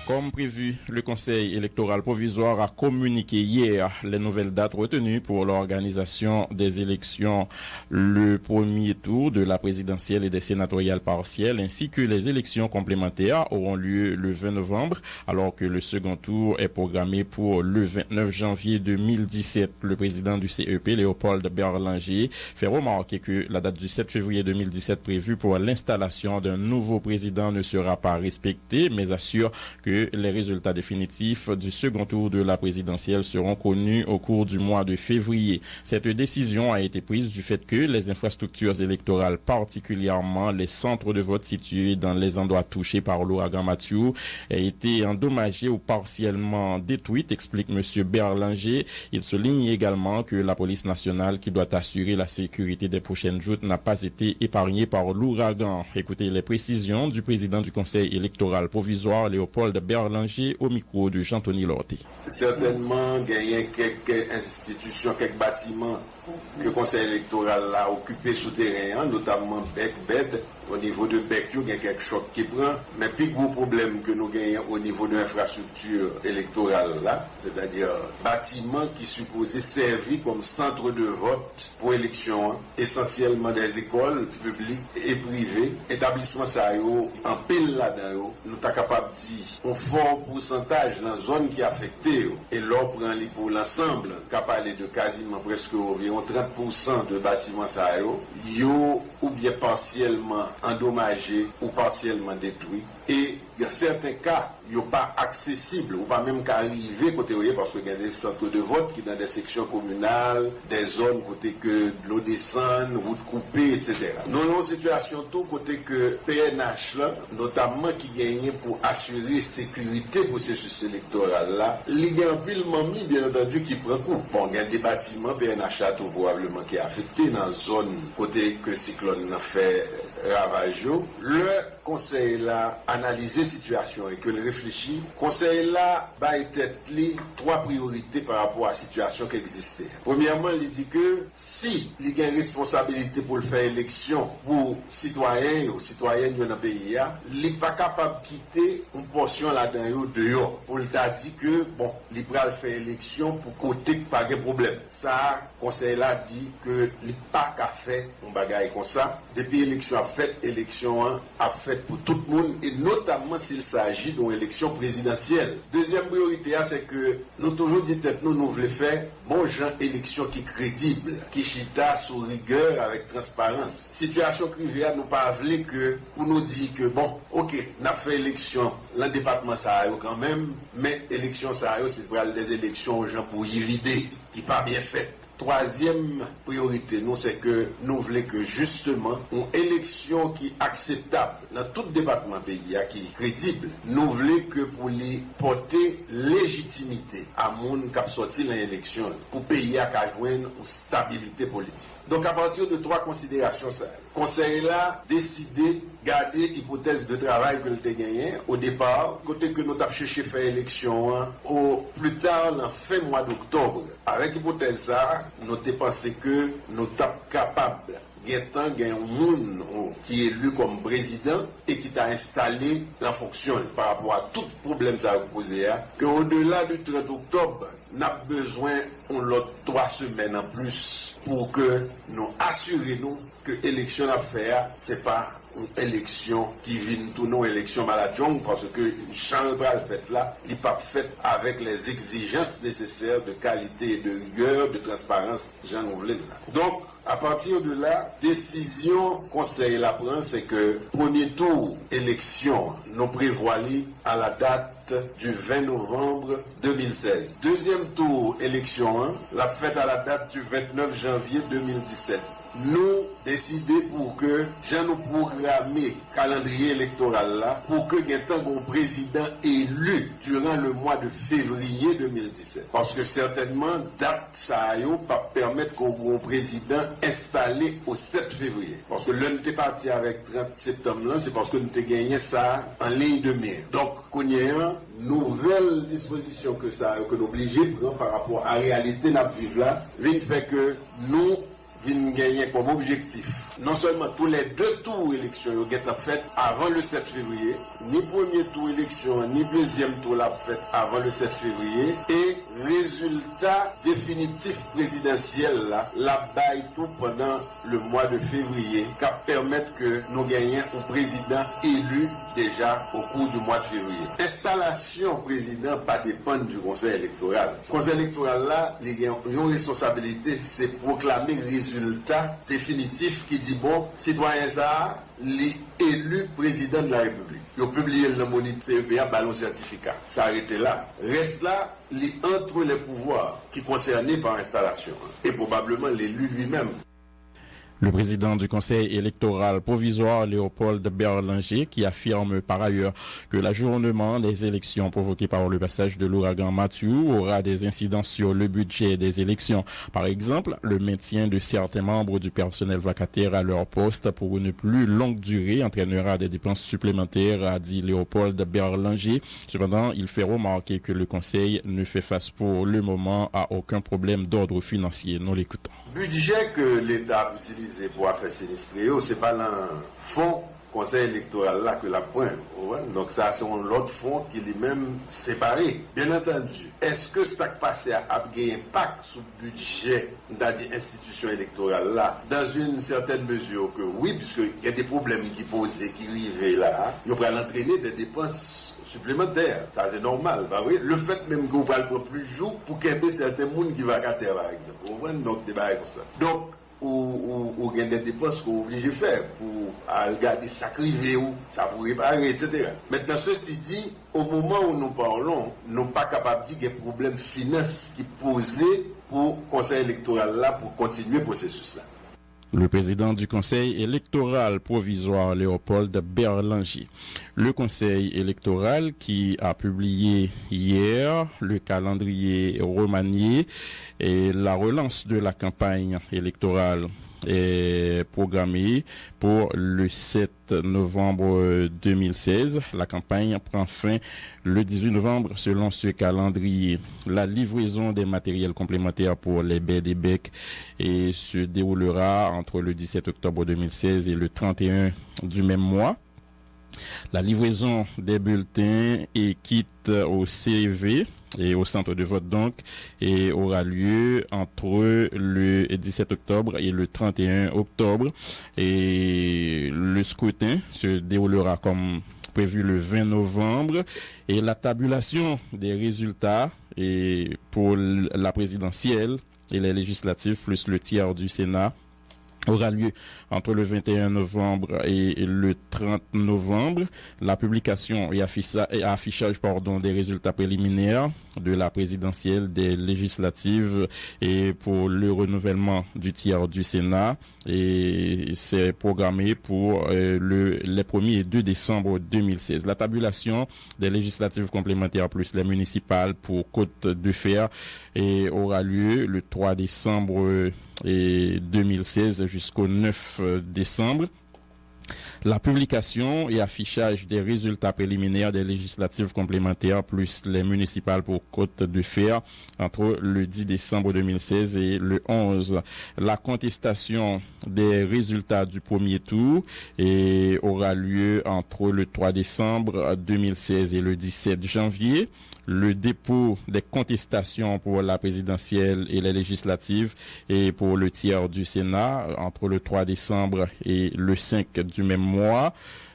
Comme prévu, le Conseil électoral provisoire a communiqué hier les nouvelles dates retenues pour l'organisation des élections, le premier tour de la présidentielle et des sénatoriales partielles, ainsi que les élections complémentaires auront lieu le 20 novembre, alors que le second tour est programmé pour le 29 janvier 2017. Le président du CEP, Léopold Berlanger, fait remarquer que la date du 7 février 2017 prévue pour l'installation d'un nouveau président ne sera pas respectée, mais assure que les résultats définitifs du second tour de la présidentielle seront connus au cours du mois de février. Cette décision a été prise du fait que les infrastructures électorales, particulièrement les centres de vote situés dans les endroits touchés par l'ouragan Matthew, ont été endommagés ou partiellement détruites, explique M. Berlanger. Il souligne également que la police nationale, qui doit assurer la sécurité des prochaines joutes, n'a pas été épargnée par l'ouragan. Écoutez les précisions du président du Conseil électoral provisoire, Léopold Berlanger, au micro de Jean-Tony Lorté. Certainement, il y a quelques institutions, quelques bâtiments que le Conseil électoral a occupés souterrains, notamment Bec-Bed. Au niveau de Bec, il y a quelque chose qui prend. Mais plus gros problème que nous gagnons au niveau de l'infrastructure électorale, là, c'est-à-dire bâtiments qui supposaient servir comme centre de vote pour élection, essentiellement des écoles publiques et privées. Établissement ça en pile là-dedans, nous sommes capables de dire un fort pourcentage dans la zone qui est affectée. Et l'on prend pour l'ensemble, capable de quasiment presque environ 30% de bâtiments ça ou bien partiellement endommagés ou partiellement détruits. Et il y a certains cas, ils ne sont pas accessibles, ou pas même qu'à arriver côté parce qu'il y a des centres de vote qui sont dans des sections communales, des zones côté que l'eau descend, route coupée, etc. Nous avons une situation tout côté que PNH, là, notamment qui gagne pour assurer sécurité pour ce processus électoral là, il y a un pile mamie, bien entendu, qui prend coup. Bon, il y a des bâtiments PNH là, tout probablement qui est affecté dans la zone côté que le cyclone a fait ravage. Le conseil là analysé situation et que le réfléchit, conseil là va établir trois priorités par rapport à la situation qui existait. Premièrement, il dit que si il y a une responsabilité pour le faire élection pour citoyens ou citoyennes de notre pays, il n'est pas capable de quitter une portion là-dedans dehors. Pour le dit que bon, il va faire élection pour côté pas de problème. Ça, conseil là dit que il n'est pas qu'à faire un bagage comme ça. Depuis l'élection a fait pour tout le monde et notamment s'il s'agit d'une élection présidentielle. Deuxième priorité, c'est que nous toujours dit que nous voulons faire bon genre élection qui est crédible, qui chita sous rigueur avec transparence. Situation privée, nous pas voulu que pour nous dire que bon, ok, n'a fait élection, le département ça a quand même, mais élection ça a c'est pour des élections aux gens pour y vider, qui pas bien fait. Troisième priorité, nous, c'est que nous voulons que justement, une élection qui est acceptable dans tout département pays, qui est crédible, nous voulons que pour les porter légitimité à monde qui a sorti dans l'élection, pour pays à joindre une stabilité politique. Donc à partir de trois considérations, ça, le conseil là décidé garder hypothèse de travail que nous avons gagné au départ, côté que nous avons cherché faire élection au plus tard, en fin mois d'octobre. Avec hypothèse ça, nous avons pensé que nous sommes capables il y a un monde qui est élu comme président et qui t'a installé la fonction par rapport à tout problème que ça a posé, qu'au-delà du 30 octobre, nous avons besoin de 3 semaines en plus pour que nous assurions que l'élection à faire, ce n'est pas une élection qui vient tout nos élections maladie, parce que Jean fait là, il n'est pas fait avec les exigences nécessaires de qualité et de rigueur, de transparence, Jean Nouvelin. Donc, à partir de là, décision conseil la prend, c'est que premier tour élection, nous prévoyons à la date du 20 novembre 2016. Deuxième tour élection, la fête à la date du 29 janvier 2017. Nous décider pour que nous programmer calendrier électoral là pour que un président élu durant le mois de février 2017. Parce que certainement date ça pas permettre qu'on président installé au 7 février. Parce que l'un était parti avec 30 septembre là, c'est parce que nous avons gagné ça en ligne de mire. Donc qu'on y a une nouvelle disposition que ça que nous obligé par rapport à la réalité n'a vivre là, vient fait que nous vient gagner comme objectif non seulement tous les deux tours élections qui ont fait avant le 7 février, ni premier tour élection, ni deuxième tour la fait avant le 7 février, et résultat définitif présidentiel la baille tout pendant le mois de février, qui permettre que nous gagnions un président élu déjà au cours du mois de février. Installation président pas dépendre du conseil électoral. Le conseil électoral là, il y a une responsabilité, c'est proclamer résultat définitif qui dit bon, citoyen ça, l'élu président de la République. Ils ont publié le moniteur CEPA, ballon certificat. Ça arrête là. Reste là, entre les pouvoirs qui sont concernés par l'installation. Et probablement l'élu lui-même. Le président du conseil électoral provisoire, Léopold Berlinger, qui affirme par ailleurs que l'ajournement des élections provoqué par le passage de l'ouragan Matthew aura des incidences sur le budget des élections. Par exemple, le maintien de certains membres du personnel vacataire à leur poste pour une plus longue durée entraînera des dépenses supplémentaires, a dit Léopold Berlinger. Cependant, il fait remarquer que le conseil ne fait face pour le moment à aucun problème d'ordre financier. Nous l'écoutons. Budget que l'État utilise pour faire sinistrer, c'est pas un fonds conseil électoral là que la pointe. Donc ça, c'est un autre fonds qui est lui-même séparé. Bien entendu, est-ce que ça passe à gagner un impact sur le budget de l'institution électorale là, dans une certaine mesure que oui, puisqu'il y a des problèmes qui posent, qui arrivent là, il va l'entraîner des dépenses supplémentaires. Ça, c'est normal. Bah oui. Le fait même qu'on va le prendre plus jour pour qu'il y ait certains gens qui vont à terre, par exemple. Donc, des bails comme ça. Donc, ou il y a des dépenses qu'on est obligé de faire pour regarder ça criver ou ça pour réparer, etc. Maintenant, ceci dit, au moment où nous parlons, nous ne sommes pas capables de dire qu'il y a des problèmes financiers qui posés pour le conseil électoral là pour continuer le processus là. Le président du conseil électoral provisoire, Léopold Berlinger. Le conseil électoral qui a publié hier le calendrier remanié et la relance de la campagne électorale est programmée pour le 7 novembre 2016. La campagne prend fin le 18 novembre selon ce calendrier. La livraison des matériels complémentaires pour les baies des becs et se déroulera entre le 17 octobre 2016 et le 31 du même mois. La livraison des bulletins et kits au CV et au centre de vote donc et aura lieu entre le 17 octobre et le 31 octobre et le scrutin se déroulera comme prévu le 20 novembre et la tabulation des résultats et pour la présidentielle et les législatives plus le tiers du Sénat aura lieu entre le 21 novembre et le 30 novembre. La publication et affichage des résultats préliminaires de la présidentielle, des législatives et pour le renouvellement du tiers du Sénat. Et c'est programmé pour les 1er et 2 décembre 2016. La tabulation des législatives complémentaires plus les municipales pour Côte de Fer aura lieu le 3 décembre 2016 jusqu'au 9 décembre. La publication et affichage des résultats préliminaires des législatives complémentaires plus les municipales pour Côte de Fer entre le 10 décembre 2016 et le 11. La contestation des résultats du premier tour aura lieu entre le 3 décembre 2016 et le 17 janvier. Le dépôt des contestations pour la présidentielle et les législatives et pour le tiers du Sénat entre le 3 décembre et le 5 du même mois.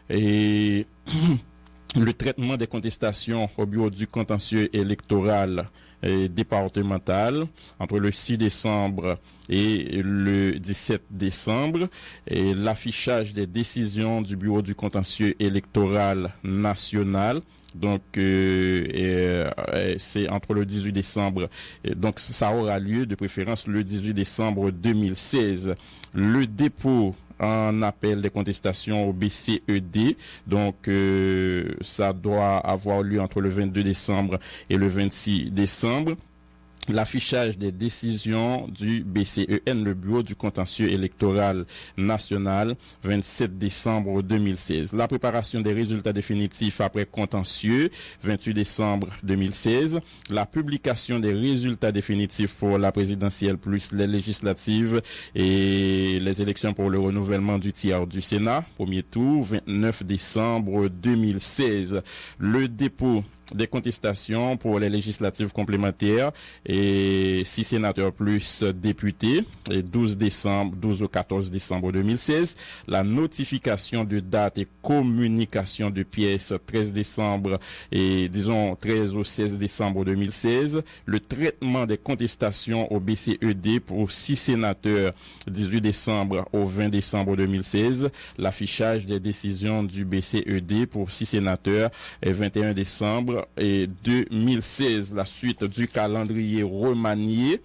Et le traitement des contestations au bureau du contentieux électoral départemental entre le 6 décembre et le 17 décembre et l'affichage des décisions du bureau du contentieux électoral national. Donc c'est entre le 18 décembre donc ça aura lieu de préférence le 18 décembre 2016. Le dépôt en appel des contestations au BCED, donc ça doit avoir lieu entre le 22 décembre et le 26 décembre. l'affichage des décisions du BCEN, le Bureau du contentieux électoral national, 27 décembre 2016. La préparation des résultats définitifs après contentieux, 28 décembre 2016. La publication des résultats définitifs pour la présidentielle plus les législatives et les élections pour le renouvellement du tiers du Sénat, premier tour, 29 décembre 2016. Le dépôt des contestations pour les législatives complémentaires et 6 sénateurs plus députés et 12 au 14 décembre 2016. La notification de date et communication de pièces 13 décembre et 13 au 16 décembre 2016. Le traitement des contestations au BCED pour 6 sénateurs 18 décembre au 20 décembre 2016. L'affichage des décisions du BCED pour 6 sénateurs et 21 décembre et 2016, la suite du calendrier remanié.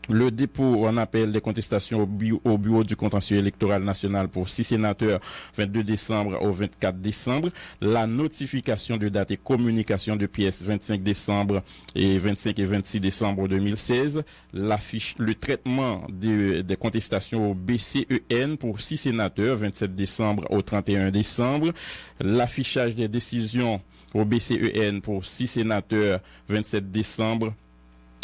Le dépôt en appel des contestations au bureau du contentieux électoral national pour 6 sénateurs 22 décembre au 24 décembre. La notification de date et communication de pièces 25 décembre et 25 et 26 décembre 2016. Le traitement des contestations au BCEN pour 6 sénateurs 27 décembre au 31 décembre. L'affichage des décisions au BCEN pour 6 sénateurs 27 décembre.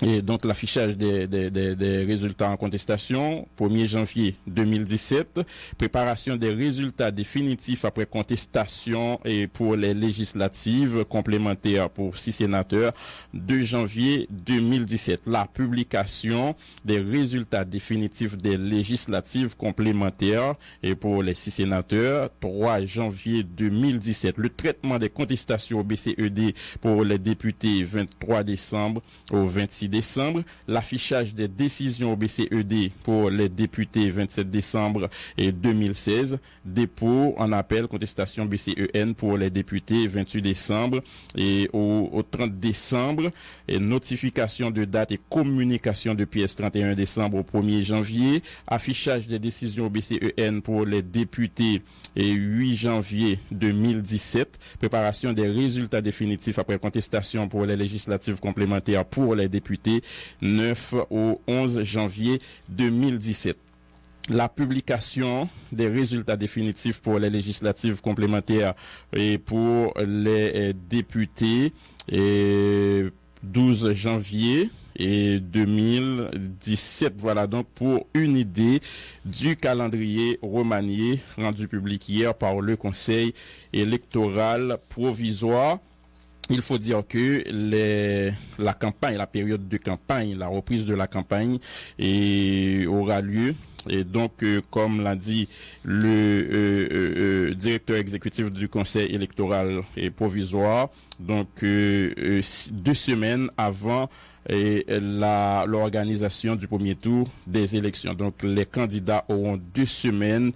Et donc l'affichage des résultats en contestation, 1er janvier 2017, préparation des résultats définitifs après contestation et pour les législatives complémentaires pour 6 sénateurs, 2 janvier 2017. La publication des résultats définitifs des législatives complémentaires et pour les 6 sénateurs, 3 janvier 2017. Le traitement des contestations au BCED pour les députés, 23 décembre au 26 décembre, l'affichage des décisions au BCED pour les députés 27 décembre et 2016, dépôt en appel contestation BCEN pour les députés 28 décembre et au 30 décembre, et notification de date et communication de pièces 31 décembre au 1er janvier, affichage des décisions au BCEN pour les députés et 8 janvier 2017, préparation des résultats définitifs après contestation pour les législatives complémentaires pour les députés 9 au 11 janvier 2017. La publication des résultats définitifs pour les législatives complémentaires et pour les députés et 12 janvier et 2017. Voilà donc pour une idée du calendrier remanié rendu public hier par le Conseil électoral provisoire. Il faut dire que la campagne, la période de campagne, la reprise de la campagne aura lieu. Et donc, comme l'a dit le directeur exécutif du Conseil électoral provisoire, donc 2 semaines avant l'organisation du premier tour des élections. Donc, les candidats auront 2 semaines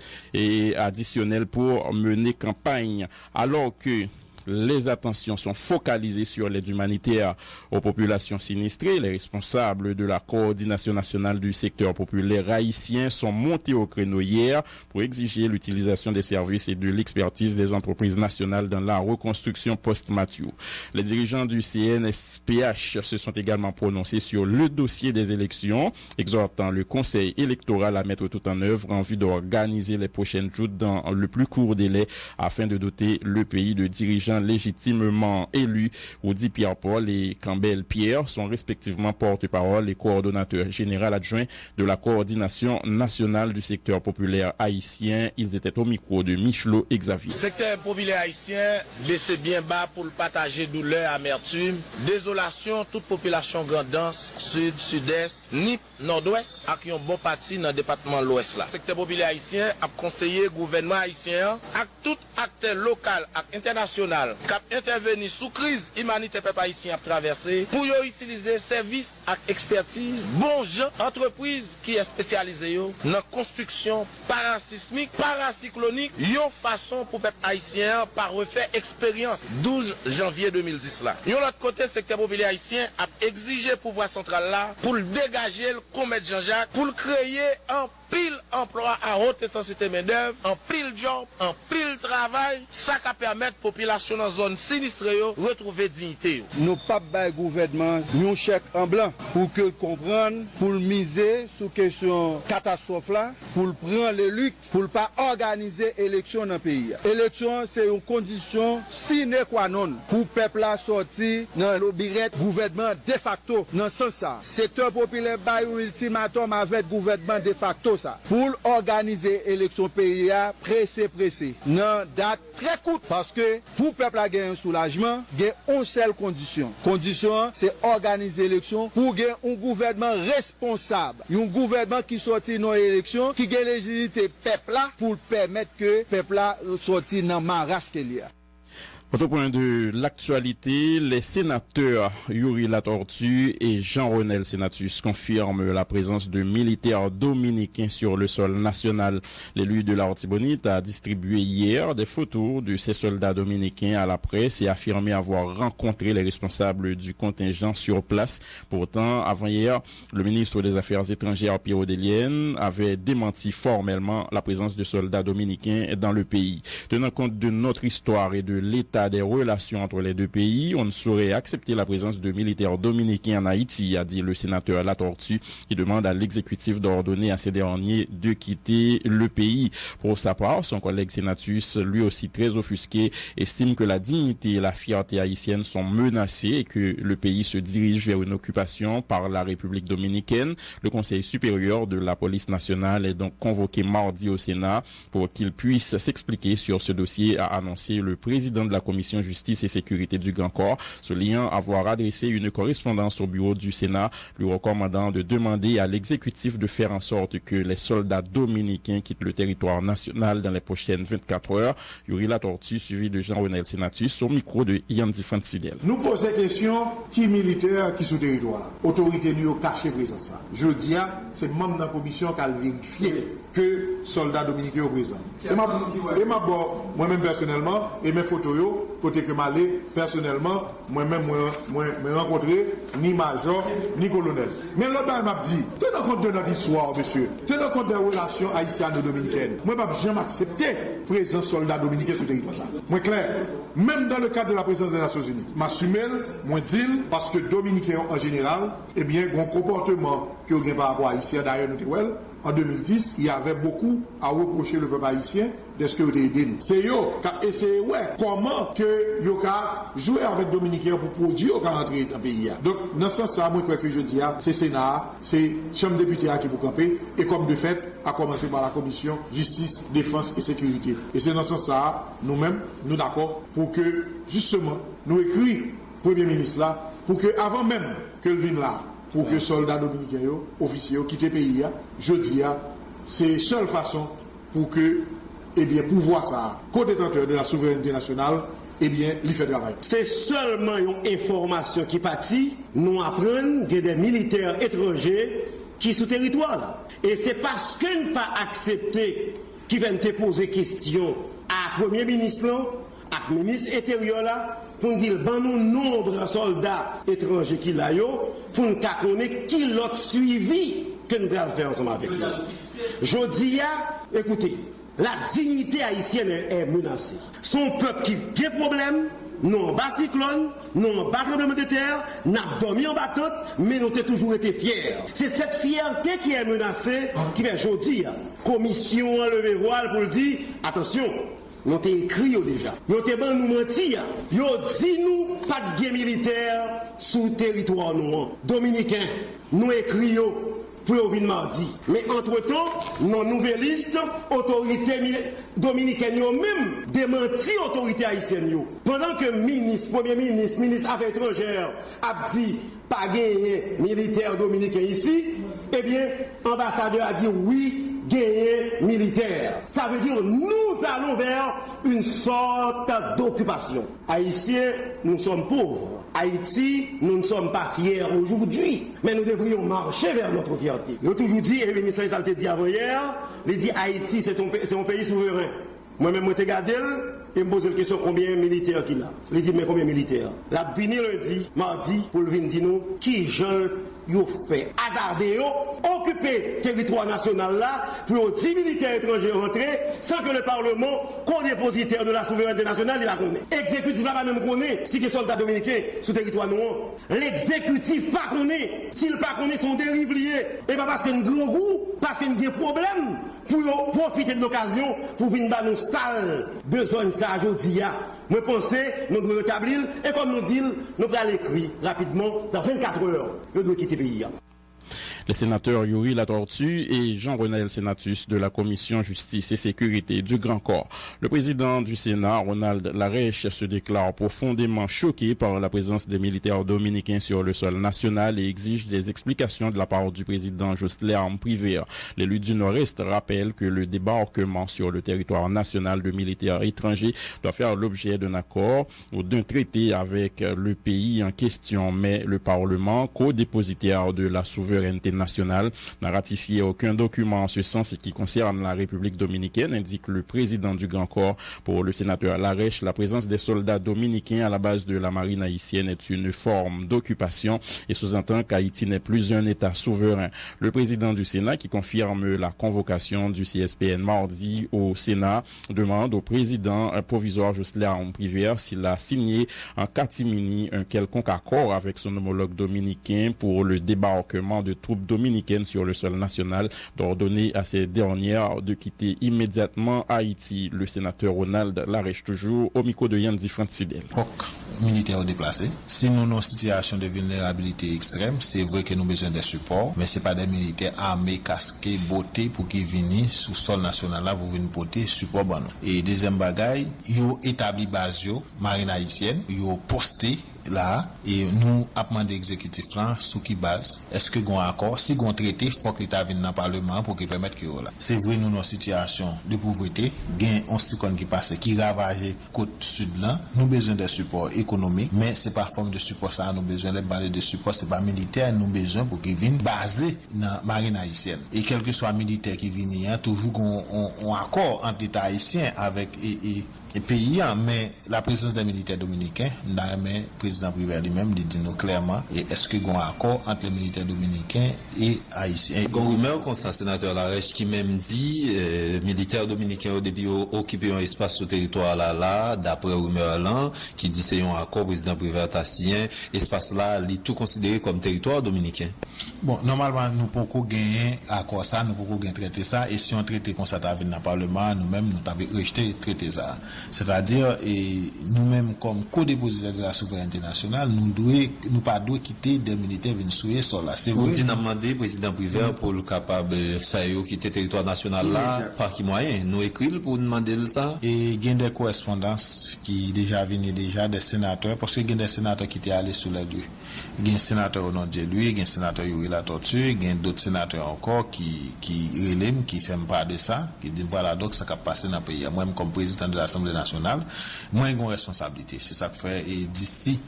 additionnelles pour mener campagne, alors que les attentions sont focalisées sur l'aide humanitaire aux populations sinistrées. Les responsables de la coordination nationale du secteur populaire haïtien sont montés au créneau hier pour exiger l'utilisation des services et de l'expertise des entreprises nationales dans la reconstruction post-Mathieu. Les dirigeants du CNSPH se sont également prononcés sur le dossier des élections, exhortant le Conseil électoral à mettre tout en œuvre en vue d'organiser les prochaines joutes dans le plus court délai afin de doter le pays de dirigeants légitimement élus. Audi Pierre-Paul et Campbell Pierre sont respectivement porte-parole et coordonnateur général adjoint de la coordination nationale du secteur populaire haïtien. Ils étaient au micro de Michelot Xavier. Secteur populaire haïtien, laissez bien bas pour le partager douleur, amertume, désolation, toute population grandance, sud, sud-est, NIP, nord-ouest, à qui ont bon parti dans le département de l'ouest là. Secteur populaire haïtien a conseillé gouvernement haïtien à tout acteur local et international qui a intervenu sous crise humanitaire peuple haïtien a traversé pour utiliser services et expertise bon gens entreprise qui est spécialisée dans la construction parasismique, paracyclonique, yon façon pour peuple haïtien par refaire expérience 12 janvier 2010 là. Yon l'autre côté secteur populaire haïtien a exigé pouvoir central là pour le dégager commettre Jean-Jacques pour créer un pile emploi à haute intensité main-d'œuvre, un pile job, un pile travail, ça qui permet la population dans la zone sinistre de retrouver dignité. Nous pas bail gouvernement un chèque en blanc pour que comprendre, pour miser sur question catastrophe là, pour prendre les luttes, pour pas organiser élection dans le pays. Élection c'est une condition sine qua non pour peuple là sortir dans l'obirette gouvernement de facto dans ce sens ça. Secteur populaire bail ultimatum avec gouvernement de facto ça. Pour organiser élection pays pressé dans date très courte parce que pour peuple a gagner un soulagement, il y a une seule condition. Condition c'est organiser l'élection pour gagner un gouvernement responsable, un gouvernement qui sortit dans l'élection qui gagne légitimité peuple là pour permettre que peuple là sorti dans maras qu'il y a. Autre point de l'actualité, les sénateurs Yuri Latortue et Jean-Renel Senatus confirment la présence de militaires dominicains sur le sol national. L'élu de la Hortibonite a distribué hier des photos de ces soldats dominicains à la presse et affirmé avoir rencontré les responsables du contingent sur place. Pourtant, avant-hier, le ministre des Affaires étrangères Pierre Delienne avait démenti formellement la présence de soldats dominicains dans le pays. Tenant compte de notre histoire et de l'état des relations entre les deux pays, on ne saurait accepter la présence de militaires dominicains en Haïti, a dit le sénateur Latortue, qui demande à l'exécutif d'ordonner à ces derniers de quitter le pays. Pour sa part, son collègue Senatus, lui aussi très offusqué, estime que la dignité et la fierté haïtienne sont menacées et que le pays se dirige vers une occupation par la République dominicaine. Le Conseil supérieur de la police nationale est donc convoqué mardi au Sénat pour qu'il puisse s'expliquer sur ce dossier, a annoncé le président de la Commission Justice et Sécurité du Grand Corps, soulignant avoir adressé une correspondance au bureau du Sénat, lui recommandant de demander à l'exécutif de faire en sorte que les soldats dominicains quittent le territoire national dans les prochaines 24 heures. Yuri Latortue, suivi de Jean-Renel Senatus, au micro de Yandi Fidel. Nous posons la question qui militaire qui sous territoire. Autorité nous caché présence ça. Je dis c'est membre de la commission qui a vérifié que soldats dominicains sont présents. Et moi-même personnellement et mes photos côté que m'aller personnellement moi-même me rencontrer ni major ni colonel. Mais l'autre m'a dit tenant compte de notre histoire monsieur, tenant compte des relations haïtiennes et dominicaines, moi pas jamais accepter présence soldats dominicains sur le territoire ça. Moi clair, même dans le cadre de la présence des Nations Unies, m'assumer, moi dire parce que dominicains en général, eh bien un comportement que ont par rapport à haïtien d'ailleurs nous en 2010, il y avait beaucoup à reprocher le peuple haïtien de ce que vous avez aidé nous. C'est eux qui ont essayé comment que vous avez joué avec Dominicains pour produire qui rentrer dans le pays. Donc, dans ce sens-là, moi, je que je dis, c'est Sénat, c'est Chambre députés qui pour camper, et comme de fait, à commencer par la Commission Justice, Défense et Sécurité. Et c'est dans ce sens-là, nous-mêmes, nous d'accord, pour que, justement, nous écrivons Premier ministre là, pour que, avant même que le vienne là, pour que les soldats dominicains, officiers, quittent le pays, je dis, c'est la seule façon pour que, eh bien, pouvoir ça, co-détenteur de la souveraineté nationale, eh bien, il fait travail. C'est seulement une information qui partit, nous apprenons que des militaires étrangers qui sont sur le territoire. Et c'est parce qu'ils n'ont pas accepté qu'ils viennent te poser question à Premier ministre, à ministre intérieur là, pour dire ben nous nombre de soldats étrangers qui là pour nous connaître qui l'autre suivi que nous devons faire ensemble avec eux. Je dis écoutez, la dignité haïtienne est menacée. Son peuple qui a des problèmes, non bas cyclone, non bas tremblement de terre, n'a dormi en battante, mais nous avons toujours été fiers. C'est cette fierté qui est menacée qui fait aujourd'hui commission enlever voile pour dire attention. Nous avons écrit déjà. Nous avons nous menti. Nous avons dit nous pas de guerre militaire sous territoire dominicain. Nous écrit pour venir mardi. Mais entre-temps, nos nouvelles listes, autorités dominicaines ont même démenti l'autorité haïtienne. Pendant que Premier ministre, ministre Affaires étrangères a dit pas gagner militaire dominicain ici, eh bien, l'ambassadeur a dit oui. Gagner militaire. Ça veut dire nous allons vers une sorte d'occupation. Haïtiens, nous sommes pauvres. Haïti, nous ne sommes pas fiers aujourd'hui, mais nous devrions marcher vers notre fierté. Nous toujours dit, et le ministre des Altés dit avant hier, il dit Haïti, c'est un pays souverain. Moi-même, je regarde et me pose la question combien de militaires qu'il a. Il dit mais combien de militaires? La venir lundi, mardi, pour le venir dire nous qui Jean yo fait hasarder occuper territoire national là pour 10 militaires étrangers rentrer sans que le Parlement, co-dépositaire de la souveraineté nationale, il la connaît. Exécutif là pas même connaît si les soldats dominicains sous territoire noir. L'exécutif pas connaît, s'il pas connaît son dérive lié, et pas parce qu'il y a un gros goût, parce qu'il y a un problème pour profiter de l'occasion pour venir dans nos salles besoin de ça aujourd'hui. Moi pense nous devons rétablir et comme nous dit, nous allons l'écrire rapidement dans 24 heures. Nous devons quitter le pays. Les sénateurs Yuri Latortue et Jean-Renel Senatus de la Commission Justice et Sécurité du Grand Corps. Le président du Sénat, Ronald Larèche, se déclare profondément choqué par la présence des militaires dominicains sur le sol national et exige des explications de la part du président Jocelyn Arme-Privère. L'élu du Nord-Est rappelle que le débarquement sur le territoire national de militaires étrangers doit faire l'objet d'un accord ou d'un traité avec le pays en question, mais le Parlement, co-dépositaire de la souveraineté nationale, n'a ratifié aucun document en ce sens qui concerne la République dominicaine, indique le président du Grand Corps. Pour le sénateur Larèche, la présence des soldats dominicains à la base de la marine haïtienne est une forme d'occupation et sous-entend qu'Haïti n'est plus un État souverain. Le président du Sénat, qui confirme la convocation du CSPN mardi au Sénat, demande au président provisoire Jocelyn Arme-Privère s'il a signé en catimini un quelconque accord avec son homologue dominicain pour le débarquement de troupes dominicaines sur le sol national, d'ordonner à ces dernières de quitter immédiatement Haïti. Le sénateur Ronald Larèche, toujours au micro de Yandy France Fidèle. Militaires déplacés. Si nous sommes en situation de vulnérabilité extrême, c'est vrai que nous avons besoin de support, mais ce n'est pas des militaires armés, casqués, bottés pour qu'ils viennent sous sol national là pour venir porter support. Et deuxième bagaille, ils ont établi base marine haïtienne, ils ont posté là et nous avons demandé exécutif là sous qui base est-ce que gon accord si gon traité faut que l'état vienne dans le parlement pour qu'il permette que là c'est vrai nous dans situation de pauvreté gain on cyclone qui passe qui ravage côte sud là nous besoin de support économique mais c'est pas forme de support ça nous besoin de parler de support c'est pas militaire nous besoin pour qu'il vienne basé dans marine haïtienne et quel que soit militaire qui vienne toujours on accord entre l'état haïtien avec et pays, mais la présence des militaires dominicains, le président Privère lui-même dit nous clairement, et est-ce qu'il y a un accord entre les militaires dominicains et haïtiens? Il y a une rumeur comme ça, sénateur Larèche, qui même dit, militaires dominicains au début occupent un espace sur le territoire là, d'après rumeur là, qui dit c'est un accord président Privère tassien, espace là, il est tout considéré comme territoire dominicain. Bon, normalement, nous pouvons gagner accord ça, nous pouvons gagner traiter ça, et si on traite comme ça dans le Parlement, nous-mêmes, nous avons rejeté traiter ça. C'est-à-dire, nous-mêmes, comme co-dépositaires de la souveraineté nationale, nous pas doit quitter des militaires venus souiller sur la. C'est vrai. Vous avez demandé, président Privère, pour le capable, ça quitter le territoire national là, par qui moyen? Nous écrivons pour demander ça? Et il y a des correspondances qui déjà venaient déjà des sénateurs, parce qu'il y a des sénateurs qui étaient allés sur les lieux. Il y a un sénateur au nom de lui, il y a un sénateur Yuri Latortue, il y a d'autres sénateurs encore qui relèvent, qui font part de ça, qui disent voilà donc ça qui a passé dans le pays. Moi-même, comme président de l'Assemblée nationale, moi j'ai une responsabilité. C'est ça que fait et d'ici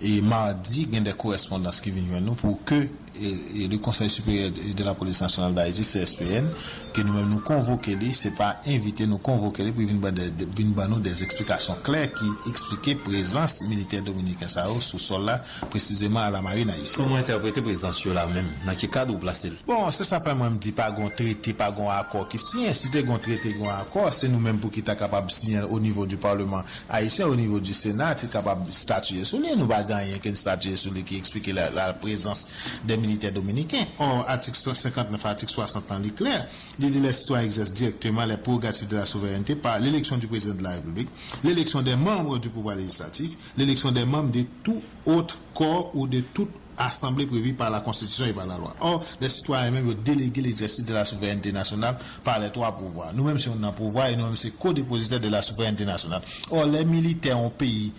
et mardi, il y a des correspondances qui viennent nous pour que le Conseil supérieur de la police nationale d'Haïti, CSPN, que nous-mêmes nous convoquer, c'est pas inviter, nous convoquer pour venir nous des explications claires qui expliquaient présence militaire dominicaine sous sol là, précisément à la marine haïtienne. Comment interpréter présence là même? Dans quel cadre vous placez? Bon, c'est ça fait moi me dit pas gon traité, pas gon accord qui signe. Si t'es gon traité, gon accord, c'est nous-mêmes pour qui t'es capable de signer au niveau du Parlement haïtien, au niveau du Sénat, t'es capable de statuer sur lui. Nous pas gagner qu'une statue sur lui qui explique la présence des militaires dominicains. En article 59, article 60 en clair, dit les citoyens exercent directement les prérogatives de la souveraineté par l'élection du président de la République, l'élection des membres du pouvoir législatif, l'élection des membres de tout autre corps ou de toute assemblée prévue par la Constitution et par la loi. Or, les citoyens même ont délégué l'exercice de la souveraineté nationale par les trois pouvoirs. Nous-mêmes, si on a un pouvoir, et nous-mêmes, c'est co-dépositaire de la souveraineté nationale. Or, les militaires ont pays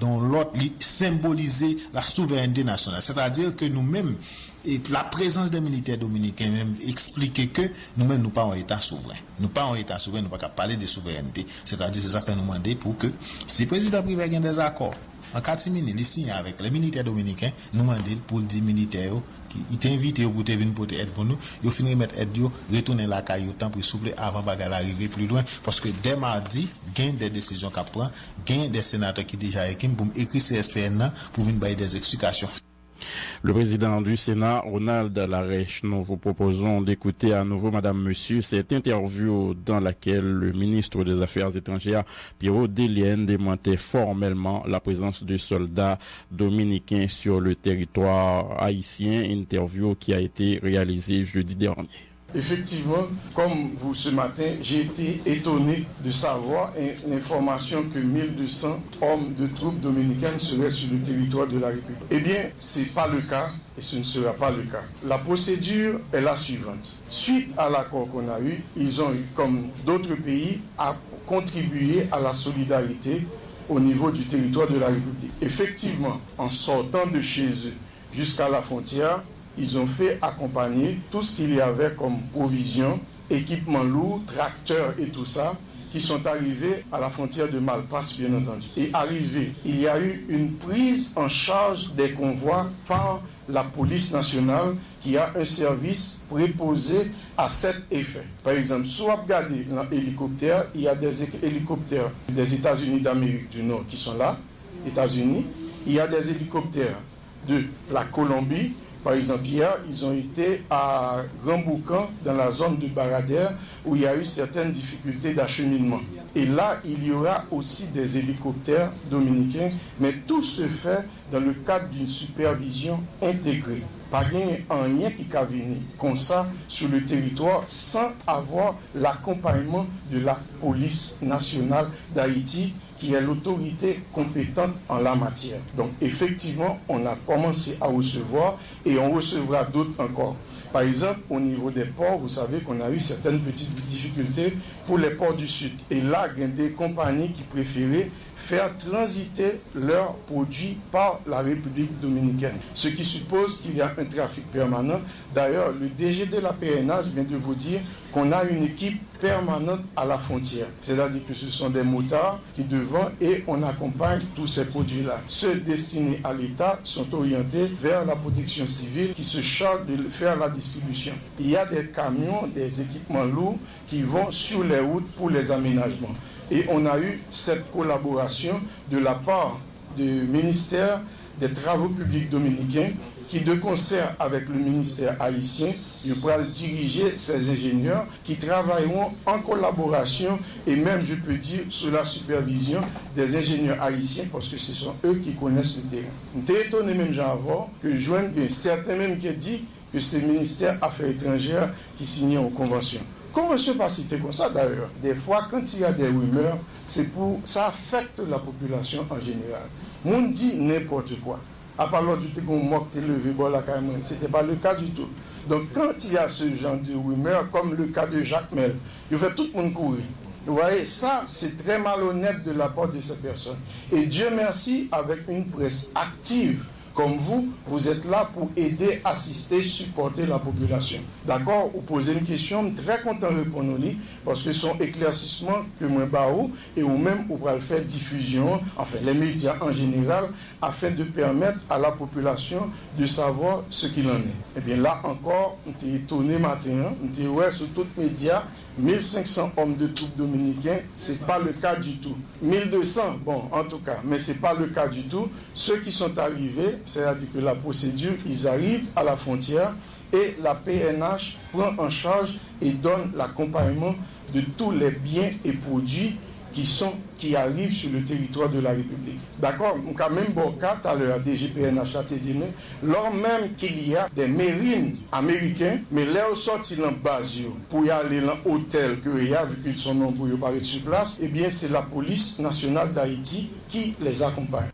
dont l'autre symboliser la souveraineté nationale. C'est-à-dire que nous-mêmes, et la présence des militaires dominicains même explique que nous-mêmes, nous pas en état souverain. Nous pas en état souverain, nous pas qu'à parler de souveraineté. C'est-à-dire, c'est ça fait nous demander pour que, si le président privé a des accords, en catimini, il signe avec les militaires dominicains, nous demandons pour 10 militaires qui t'invitent pour venir porter aide pour nous, ils finissent de mettre aide, retourner la caille autant pour souffler avant d'arriver plus loin, parce que dès mardi, il y a des décisions qu'à prendre, il y a des sénateurs qui déjà écrivent pour écrire CSPN pour venir bailler des explications. Le président du Sénat, Ronald Larèche, nous vous proposons d'écouter à nouveau Madame Monsieur cette interview dans laquelle le ministre des Affaires étrangères, Pierrot Delienne, démentait formellement la présence de soldats dominicains sur le territoire haïtien, interview qui a été réalisée jeudi dernier. Effectivement, comme vous ce matin, j'ai été étonné de savoir l'information que 1200 hommes de troupes dominicaines seraient sur le territoire de la République. Eh bien, ce n'est pas le cas et ce ne sera pas le cas. La procédure est la suivante. Suite à l'accord qu'on a eu, ils ont eu, comme d'autres pays, à contribuer à la solidarité au niveau du territoire de la République. Effectivement, en sortant de chez eux jusqu'à la frontière, ils ont fait accompagner tout ce qu'il y avait comme provisions, équipements lourds, tracteurs et tout ça, qui sont arrivés à la frontière de Malpasse, bien entendu. Et arrivé, il y a eu une prise en charge des convois par la police nationale qui a un service préposé à cet effet. Par exemple, si vous regardez l'hélicoptère, il y a des hélicoptères des États-Unis d'Amérique du Nord qui sont là, États-Unis. Il y a des hélicoptères de la Colombie. Par exemple, hier, ils ont été à Grand-Boucan, dans la zone de Baradère, où il y a eu certaines difficultés d'acheminement. Et là, il y aura aussi des hélicoptères dominicains, mais tout se fait dans le cadre d'une supervision intégrée. Pas un lien qui a venir comme ça sur le territoire sans avoir l'accompagnement de la police nationale d'Haïti, qui est l'autorité compétente en la matière. Donc effectivement, on a commencé à recevoir et on recevra d'autres encore. Par exemple, au niveau des ports, vous savez qu'on a eu certaines petites difficultés pour les ports du Sud. Et là, il y a des compagnies qui préféraient faire transiter leurs produits par la République dominicaine. Ce qui suppose qu'il y a un trafic permanent. D'ailleurs, le DG de la PNH vient de vous dire qu'on a une équipe permanente à la frontière. C'est-à-dire que ce sont des motards qui devant et on accompagne tous ces produits-là. Ceux destinés à l'État sont orientés vers la protection civile qui se charge de faire la distribution. Il y a des camions, des équipements lourds qui vont sur les routes pour les aménagements. Et on a eu cette collaboration de la part du ministère des Travaux publics dominicains qui, de concert avec le ministère haïtien, il pourra diriger ces ingénieurs qui travailleront en collaboration et même, je peux dire, sous la supervision des ingénieurs haïtiens parce que ce sont eux qui connaissent le terrain. J'étais étonné même, Jean-Avor, que je vois certains même qui dit que c'est le ministère Affaires étrangères qui signe en convention. Convention pas citée comme ça d'ailleurs. Des fois, quand il y a des rumeurs, ça affecte la population en général. Moun dit n'importe quoi. À part l'autre, tu moque, levé, ce n'était pas le cas du tout. Donc quand il y a ce genre de rumeurs, comme le cas de Jacques Mel, il fait tout le monde courir. Vous voyez, ça, c'est très malhonnête de la part de ces personnes. Et Dieu merci, avec une presse active, comme vous êtes là pour aider, assister, supporter la population. D'accord? Vous posez une question, je suis très content de répondre parce que ce sont éclaircissements que moi baou et ou même on va le faire diffusion, enfin les médias en général, afin de permettre à la population de savoir ce qu'il en est. Et bien là encore, on était étonné matin, on était ouais sur tous les médias, 1500 hommes de troupes dominicains, c'est pas le cas du tout. 1200, bon, en tout cas, mais c'est pas le cas du tout. Ceux qui sont arrivés, c'est-à-dire que la procédure, ils arrivent à la frontière et la PNH prend en charge et donne l'accompagnement de tous les biens et produits qui arrivent sur le territoire de la République. D'accord? Donc, à même bon cas, tout à l'heure, DGPNH a dit, lors même qu'il y a des marines américains, mais là, au sorti dans base, pour y aller dans l'hôtel que il y a, vu qu'ils sont nombreux pour paraître sur place, eh bien, c'est la police nationale d'Haïti qui les accompagne.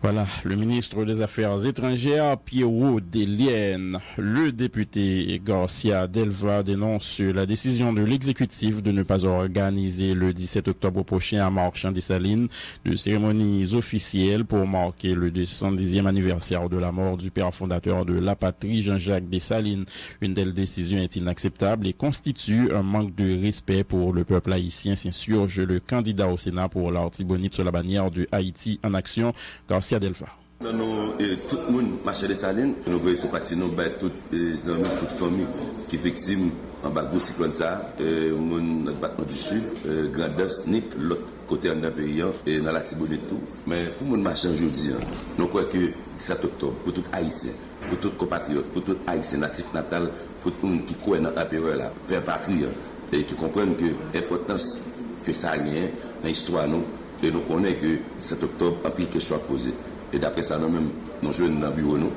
Voilà, le ministre des Affaires étrangères, Pierrot Delienne. Le député Garcia Delva dénonce la décision de l'exécutif de ne pas organiser le 17 octobre prochain à Marchand-Dessalines de cérémonies officielles pour marquer le 210e anniversaire de la mort du père fondateur de la patrie, Jean-Jacques Dessalines. Une telle décision est inacceptable et constitue un manque de respect pour le peuple haïtien, s'insurge le candidat au Sénat pour l'Artibonite sur la bannière de Haïti en action, Garcia Delva. Nous, tout le monde, Marchand-Dessalines, nous voyons ces partis, nous baillons toutes les amis, toutes les familles qui, effectivement, en bas de cyclone ça, notre département du Sud, Grand'Est, Nip, l'autre côté en pays, et dans la Tibonite tout. Mais pour mon machin aujourd'hui, nous croyons que 17 octobre, pour tout Haïtien, pour tout compatriote, pour tout Haïtien natif natal, pour tout le monde qui croit dans la période là, père patrie, et qui comprennent que l'importance que ça a gagné dans l'histoire, nous, et nous connaissons que 17 octobre, en pile question à poser. Et d'après ça, nous-mêmes, nous jeunes dans le bureau, nous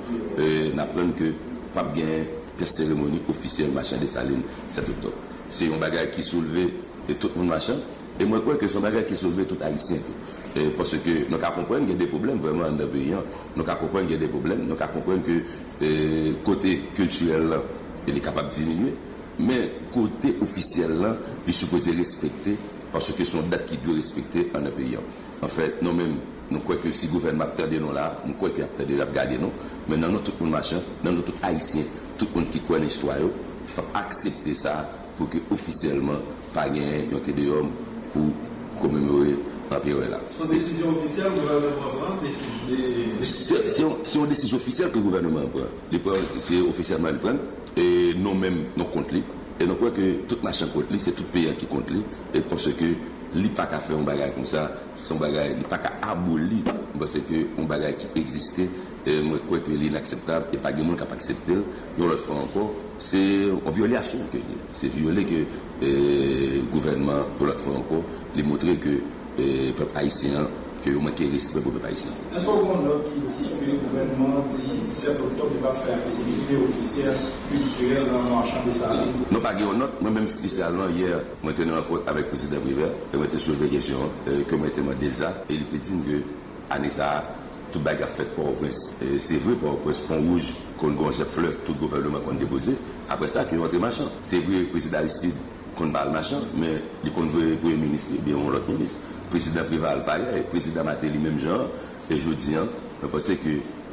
apprenons que pas bien la cérémonie officielle machin de Salines 7 octobre. C'est un bagage qui soulevait tout le monde machin. Et moi, je crois que c'est un bagage qui soulevait tout Haïtien. Parce que nous comprenons qu'il y a des problèmes vraiment dans le pays. Nous comprenons qu'il y a des problèmes. Nous comprenons que le côté culturel, il est capable de diminuer. Mais côté officiel, il est supposé respecter parce que son date qui doit respecter en un pays. En fait, nous-mêmes, nous croyons que si le gouvernement a nous là, nous croyons qu'il a regardé nous. Mais dans notre tout le machin, dans notre tout Haïtien, tout le monde qui connaît l'histoire, il faut accepter ça pour que officiellement, pas gagner un TDOM pour commémorer la période là. C'est une décision officielle que le gouvernement prend? C'est une décision officielle que le gouvernement prend. C'est officiellement le prend. Et nous-mêmes, nous comptons. Et nous croyons que tout machin compte, c'est tout pays qui compte. Et parce que il n'y a pas qu'à faire un bagage comme ça, son bagage, il n'y a pas qu'à abolir, parce que un bagage qui existait, et moi je crois que c'est inacceptable, et pas de monde qui n'a pas accepté, nous le faisons encore, c'est une violation que c'est violer que le gouvernement, nous le faisons encore, lui montrer que le peuple haïtien, que vous manquez de respect pour le peuple haïtien. Est-ce qu'on a qui dit que le gouvernement dit 17 octobre ne va faire la visibilité officielle culturelle dans le marchand de Salines? Non, pas de note. Moi-même, spécialement, hier, je suis en rencontre avec le président Briver, et je suis soulevé la question, que je suis demandé ça, et il était dit que, année ça, tout le bagage fait pour Port-au-Prince. C'est vrai, Port-au-Prince, Pont Rouge, qu'on a chef fleur, tout le gouvernement qu'on a déposé. Après ça, qu'il y a un machin. C'est vrai, le président Aristide, qu'on parle machin, mais il qu'on veut le Premier ministre, bien on l'autre ministre. Le président Préval, pareil, le président Matéli, même genre, et je dis, je pense que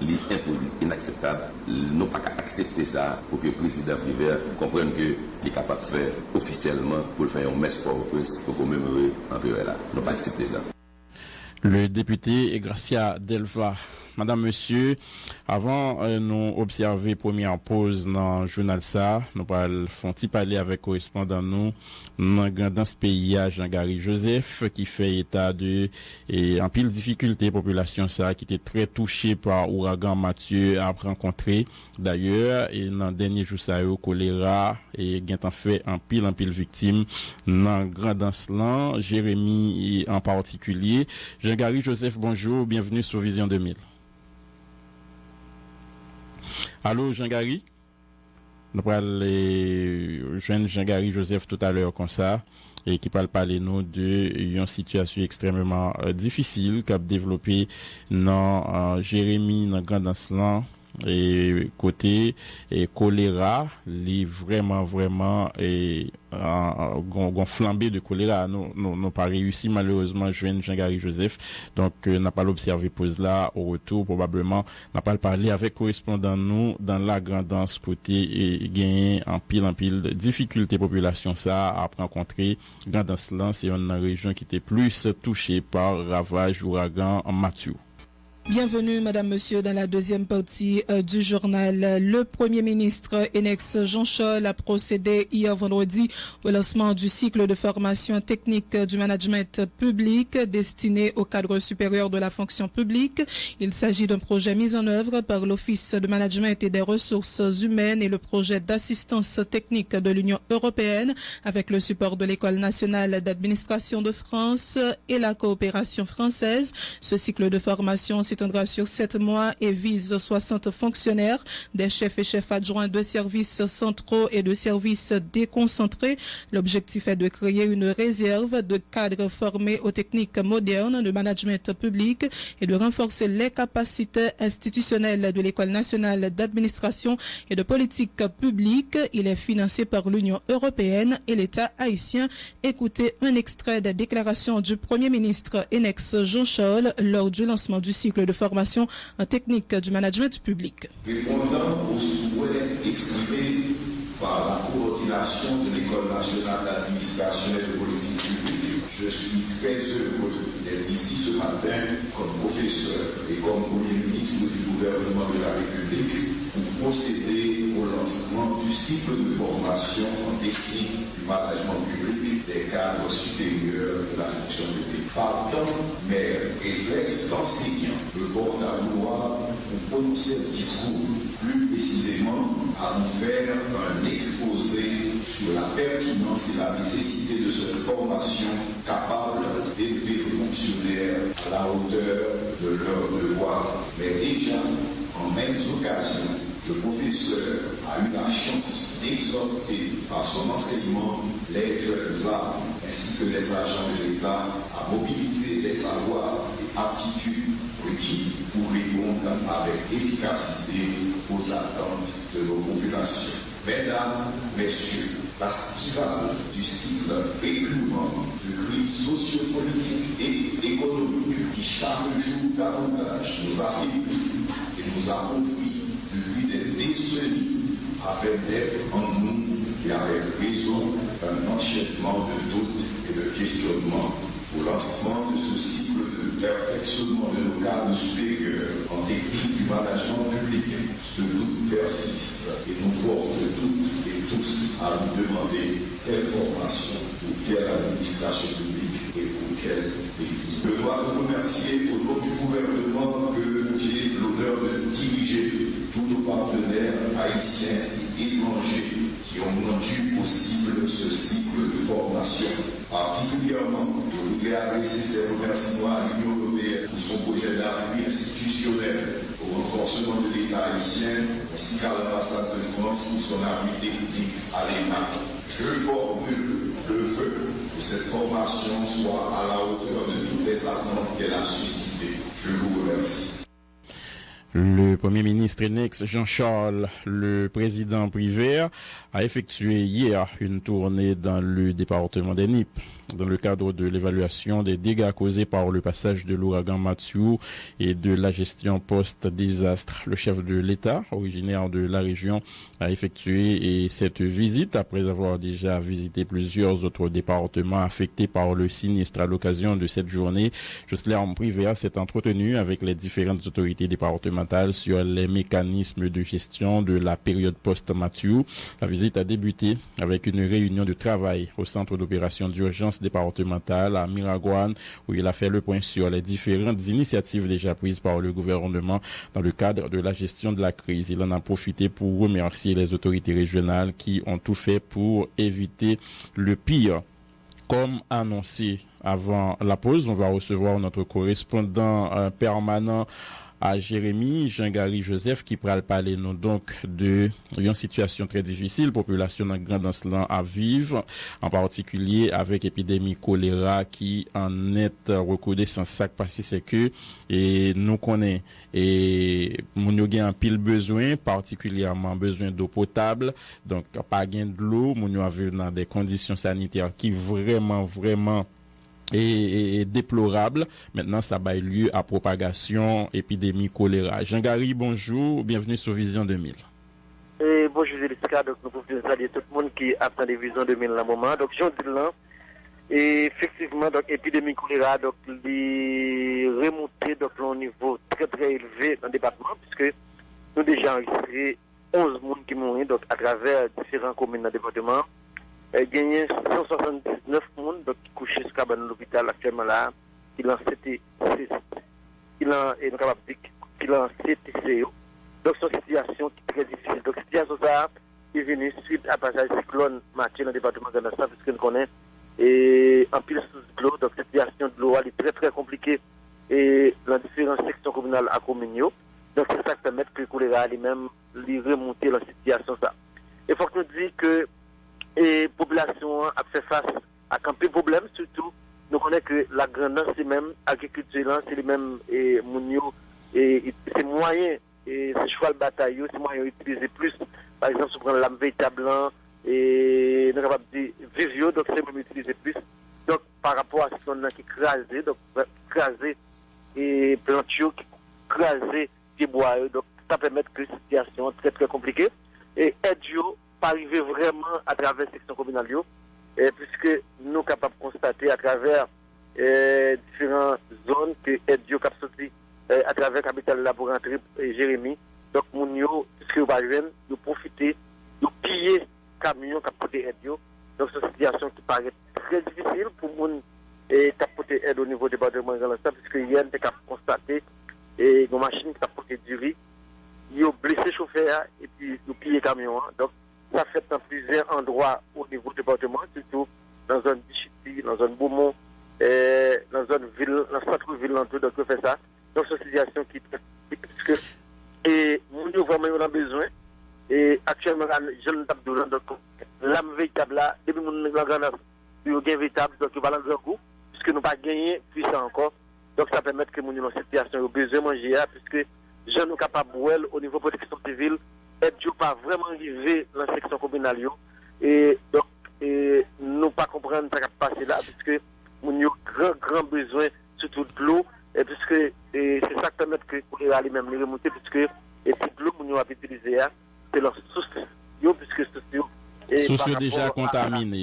c'est inacceptable. Nous pas qu'à accepter ça pour que le président Préval comprenne qu'il est capable de faire officiellement pour le faire un messe pour commémorer en période là. Nous pas accepter ça. Le député Gracia Delva. Madame, Monsieur, avant nous observer première pause dans le journal ça, nous allons parler avec correspondant nous dans ce pays, Jean-Gary Joseph, qui fait état de en pile difficulté population ça qui était très touchée par ouragan Mathieu a rencontré d'ailleurs et dans dernier jour ça eu choléra et gain en fait en pile victime dans Grand'Anse là, Jérémy en particulier. Jean-Gary Joseph, bonjour, bienvenue sur Vision 2000. Allô, Jean-Gary? Nous parlons jeune Jean-Gary Joseph tout à l'heure comme ça, et qui parler nous de une situation extrêmement difficile qu'a développé dans Jérémy, dans Grand'Anse et côté et choléra, li vraiment et gon flambé de choléra nous pas réussi malheureusement joindre Jean-Gary Joseph, donc n'a pas l'observé pause là au retour probablement n'a pas parlé avec correspondant nous dans la Grand'Anse côté et gagner en pile difficulté population ça a rencontré Grand'Anse là, c'est une région qui était plus touchée par ravage ouragan Mathieu. Bienvenue, Madame, Monsieur, dans la deuxième partie du journal. Le Premier ministre Enex Jean Charles a procédé hier vendredi au lancement du cycle de formation technique du management public destiné au cadre supérieur de la fonction publique. Il s'agit d'un projet mis en œuvre par l'Office de management et des ressources humaines et le projet d'assistance technique de l'Union européenne avec le support de l'École nationale d'administration de France et la coopération française. Ce cycle de formation s'étendra sur 7 mois et vise 60 fonctionnaires, des chefs et chefs adjoints de services centraux et de services déconcentrés. L'objectif est de créer une réserve de cadres formés aux techniques modernes de management public et de renforcer les capacités institutionnelles de l'École nationale d'administration et de politique publique. Il est financé par l'Union européenne et l'État haïtien. Écoutez un extrait des déclarations du Premier ministre Enex Jean Charles lors du lancement du cycle de formation en technique du management public. Répondant aux souhaits exprimés par la coordination de l'École nationale d'administration et de politique publique, je suis très heureux d'être ici ce matin comme professeur et comme Premier ministre du gouvernement de la République pour procéder au lancement du cycle de formation en technique du management public des cadres supérieurs de la fonction publique. Partant, mes réflexes d'enseignant me portent à vouloir vous prononcer un discours, plus précisément à vous faire un exposé sur la pertinence et la nécessité de cette formation capable d'élever les fonctionnaires à la hauteur de leurs devoirs. Mais déjà, en mêmes occasions, le professeur a eu la chance d'exhorter par son enseignement les jeunes âmes ainsi que les agents de l'État à mobiliser les savoirs et aptitudes requis pour répondre avec efficacité aux attentes de nos populations. Mesdames, Messieurs, la spirale du cycle récurrent de crise sociopolitique et économique qui chaque jour davantage nous affaiblit et nous appauvrit depuis des décennies avait d'être en nous et avec raison un enchaînement de doutes et de questionnements. Au lancement de ce cycle de perfectionnement de nos cadres supérieurs en technique du management public, ce doute persiste et nous porte toutes et tous à nous demander quelle formation pour quelle administration publique et pour quel pays. Je dois vous remercier au nom du gouvernement que j'ai l'honneur de diriger, tous nos partenaires haïtiens et étrangers qui ont rendu possible ce cycle de formation. Particulièrement, je voudrais adresser ces remerciements à l'Union européenne pour son projet d'appui institutionnel au renforcement de l'État haïtien, ainsi qu'à l'ambassade de France pour son appui technique à l'ENA. Je formule le vœu que cette formation soit à la hauteur de toutes les attentes qu'elle a suscitées. Je vous remercie. Le Premier ministre Enex Jean-Charles, le président Privert, a effectué hier une tournée dans le département des NIP dans le cadre de l'évaluation des dégâts causés par le passage de l'ouragan Mathieu et de la gestion post-désastre. Le chef de l'État, originaire de la région, a effectué cette visite après avoir déjà visité plusieurs autres départements affectés par le sinistre. À l'occasion de cette journée, Jocelyn Privert s'est entretenu avec les différentes autorités départementales sur les mécanismes de gestion de la période post-Mathieu. La visite a débuté avec une réunion de travail au centre d'opération d'urgence départementale à Miragouane, où il a fait le point sur les différentes initiatives déjà prises par le gouvernement dans le cadre de la gestion de la crise. Il en a profité pour remercier les autorités régionales qui ont tout fait pour éviter le pire. Comme annoncé avant la pause, on va recevoir notre correspondant permanent à Jérémy, Jean-Gary Joseph, qui pral parler nous donc de une situation très difficile, population dans Grand Anse à vivre, en particulier avec épidémie choléra qui en est recodée sans sac parce que c'est que et nous connaît et mon yo gen un pile besoin, particulièrement besoin d'eau potable, donc pas gain de l'eau, mon yo vivre dans des conditions sanitaires qui vraiment et déplorable. Maintenant, ça va lieu à propagation épidémie choléra. Jean-Gary, bonjour, bienvenue sur Vision 2000. Bonjour Jessica, donc nous pouvons saluer tout le monde qui attend des Vision 2000 dans le moment. Donc j'en dis là, et effectivement, donc épidémie choléra, donc les remontées donc au niveau très élevé dans le département, puisque nous déjà enregistré 11 personnes qui mourent donc à travers différentes communes dans le département. Il y a 179 personnes qui couchent jusqu'à l'hôpital actuellement là, qui l'ont CTCO. Donc c'est une situation qui est très difficile. Donc situation ça est venue suite à passage cyclone Mathieu dans le département de l'Est, puisque nous connaissons et en pile sous l'eau. Donc cette situation de l'eau elle est très compliquée et dans différentes sections communales à Communio. Donc c'est ça qui permet que le choléra lui-même lui remonter la situation ça. Il faut que nous disions que et population a fait face à un peu problème, surtout nous connaissons que la grandeur c'est même agriculture c'est les mêmes et mounio et c'est moyen et c'est cheval bataille c'est moyen d'utiliser plus par exemple si on prend l'âme véritable et nous capable de vivre donc c'est même utiliser plus donc par rapport à ce qu'on a qui crasé donc crasé et plantio qui crasé des bois donc ça permet que la situation très compliquée et aide pas arriver vraiment à travers la section communale, puisque nous sommes capables de constater à travers différentes zones que Edio cap sorti à travers la capitale là pour rentrer Jérémy Donc, moun yo, puisque vous pas joindre, vous profitez, vous pillez camion qui a porté aide. Donc, c'est une situation qui paraît très difficile pour moun et qui a porté aide au niveau du département de l'Ansa, puisque hier, on a constaté et une machine qui a porté du riz. Ils ont blessé le chauffeur et puis ils ont pillé le camion. Donc, ça fait dans plusieurs endroits au niveau du département, surtout dans la zone Bichiti, dans la zone Beaumont, dans la zone ville, dans le centre-ville, donc on fait ça. Donc, c'est une situation qui puisque et nous avons vraiment besoin. Et actuellement, je ne tape de donc l'âme véritable là, depuis mon grand il y a véritable, donc il va dans le grand coup, puisque nous n'avons pas gagné puissant encore. Donc, ça permet que nous ayons une situation où besoin de manger, puisque les gens sont capables au niveau de la protection civile, et ne pas vraiment arriver dans la section communale. Et donc, nous pas comprendre ce qui va passer là, puisque nous avons grand besoin, surtout de l'eau, et puisque c'est ça qui permet que nous aller même les remonter, puisque et si l'eau nous avons utilisé, c'est leur source, puisque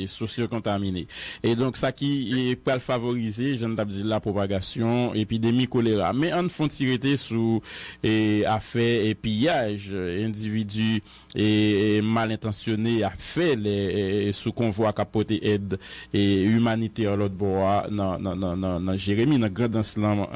socio-contaminés. Et donc, ça qui peut favoriser, je ne t'ai dit, la propagation, épidémie choléra. Mais on font tirer sous affaires et pillage, individus et mal intentionnés a fait les sous convoi capoter aide et humanitaire l'autre bois dans Jérémie, dans Grand Islam,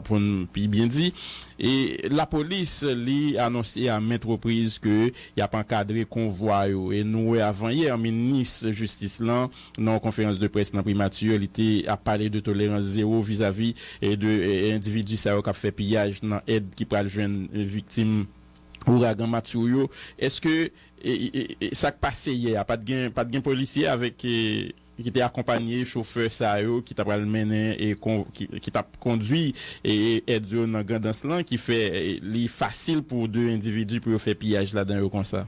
pour bien dit. Et la police lui annoncé à maintes reprises que y a pas encadré convoi et nous avant hier ministre justice là dans conférence de presse dans primature il était à parler de tolérance zéro vis-à-vis et de individus ça qui a fait pillage dans aide qui pral joindre victime ouragan Mathieu. Est-ce que ça passé hier pas de gain policier avec qui était accompagné chauffeur ça qui t'a mené et qui t'a conduit et aide dans Grand Islam qui fait li facile pour deux individus pour faire pillage là-dedans comme ça.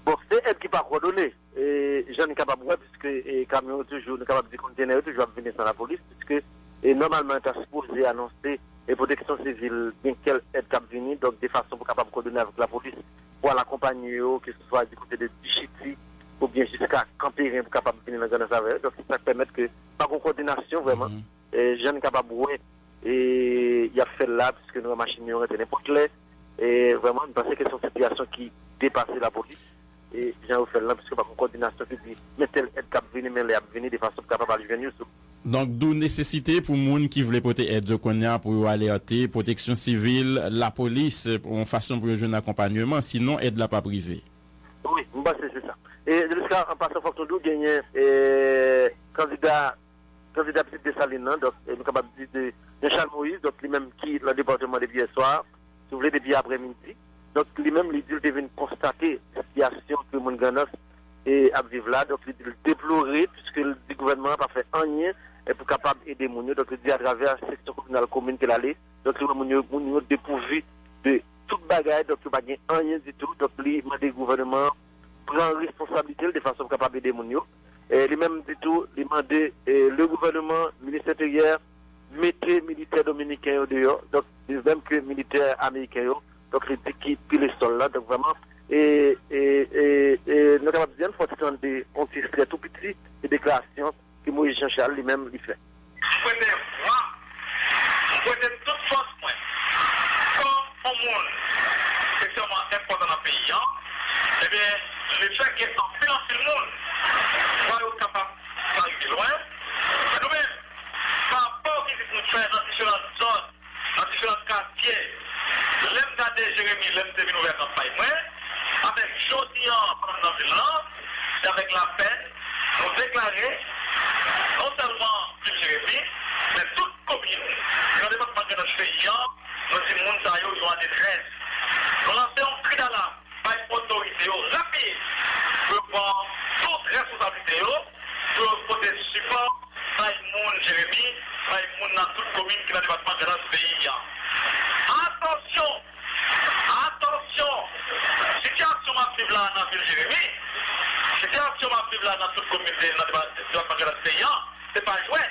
Bon, c'est aide qui pas coordonné et j'en ai capable puisque camion toujours capable de conteneur toujours venir sans la police puisque normalement tu as supposé annoncer et protection civile bien quelle aide qui venir donc de façon pour capable coordonner avec la police pour l'accompagner que ce soit du côté de Bichiti ou bien jusqu'à Campérin pour capable venir dans la saveur. Donc ça permet que par une coordination vraiment et jeune capable et il y a fait là puisque nos machines ont été n'importe clair et vraiment je pense que c'est une situation qui dépasse la police et j'ai fait là parce que par une coordination qui dit mais telle aide cap venir mais les venir de façon capable de venir donc d'où nécessité pour monde qui voulait porter aide de Konya pour alerter protection civile la police en façon pour un accompagnement sinon aide la pas privée. Oui, c'est ça. Et jusqu'à en passant Fortune gagner candidat petit de Saline donc nous capable de Charles Moïse donc lui-même qui le département depuis hier soir si vous voulez depuis après-midi donc lui-même il dit devait constater la situation que mon ganas et à vivre là donc il déplorer puisque le gouvernement n'a pas fait rien et pour capable aider mon donc il dit à travers la section communale commune qu'il allait donc mon dépourvu de toute bagaille donc il pas rien du tout donc lui le gouvernement prend responsabilité de façon capable d'aider mon et lui-même du tout il demandé le gouvernement ministère intérieur mettez militaires dominicains au dehors donc même que militaires américains donc il dit qui pile le sol là donc vraiment et nous avons bien faut attendre des extraits tout petit des déclarations que Moïse Jean-Charles lui-même lui fait. Vous pouvez toute force comme au monde c'est vraiment important dans le pays eh bien le fait qu'en pile le monde soit capable d'arriver loin mais nous-mêmes par rapport à ce que nous faisons dans différentes zones dans différents quartiers l'aime garder Jérémie l'aime de venir ouvrir campagne avec Josian pendant l'ambulance et avec la peine nous déclarer non seulement Jérémie mais toute commune dans le département de notre pays nous disons que nous sommes en détresse nous lançons un cri d'alarme par autorité rapide pour prendre toute responsabilité pour porter support par le monde Jérémie par le monde dans toute commune qui est dans le département de notre pays. Attention, situation massive là dans la ville Jérémie, situation massive là dans toute commune dans le département de notre pays, c'est pas joué.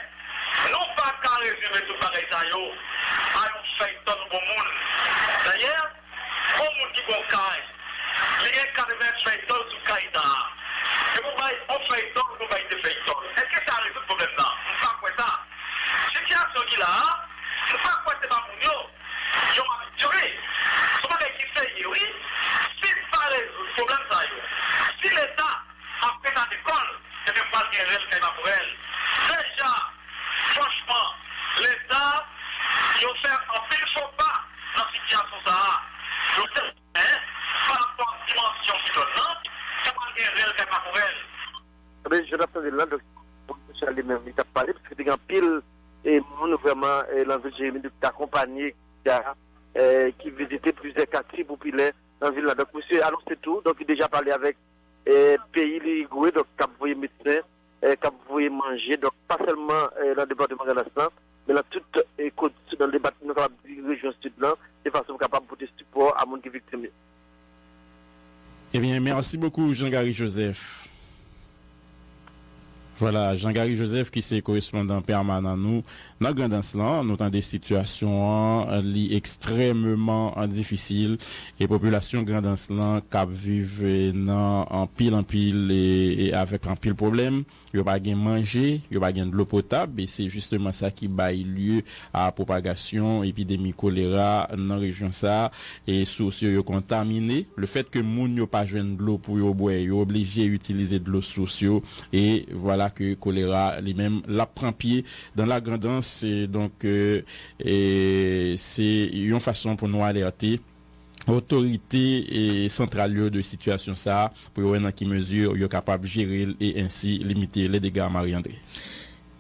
Non pas qu'à résumer tout pareil ça yo, à un feuilleton au monde. D'ailleurs, au monde qui bon caille, il y a 80 feuilletons sous Kaïda. Et vous voyez, on feuilleton, vous voyez des feuilletons. Est-ce que ça résout le problème là? On ne pas quoi ça. Situation qui là, on ne pas quoi c'est pas mon yo. Ils ont habitué. Ce n'est pas qui fait, oui. et de pas de réel temporel. Déjà, franchement, l'État, il a fait un peu de faux pas dans la situation ça. Par rapport à la dimension qui donne, ça va de réel temporel. Je n'attendais là, donc, je suis même il t'a parlé, parce que il y a un pile, et nous vraiment, l'envie de Jérémy d'accompagner, qui visitait plusieurs quartiers populaires dans la ville là. Donc, monsieur, alors c'est tout. Donc, il a déjà parlé avec pays ligoué, donc, cap voyez médecin, cap voyez manger, donc, pas seulement dans le département de l'Assemblée, mais dans toute dans le département de la région sud-là, de façon capable de porter support à mon qui est victime. Eh bien, merci beaucoup, Jean-Gary Joseph. Voilà, Jean-Gary Joseph qui c'est correspondant permanent nous dans Grandance là, nous avons des situations extrêmement difficiles et population Grandance là qui vivent en pile et avec un pile problème, il y a pas gain manger, il y a pas gain de l'eau potable et c'est justement ça qui baille lieu à propagation épidémie choléra dans région ça et sources contaminées, le fait que moun yo pas joindre de l'eau pour yo boire, yo obligé utiliser de l'eau source et voilà que choléra lui-même la prend pied dans la Grandance et donc c'est une façon pour nous alerter autorité et centrale de situation ça pour voir dans quelle mesure yo capable gérer et ainsi limiter les dégâts. Marie-André.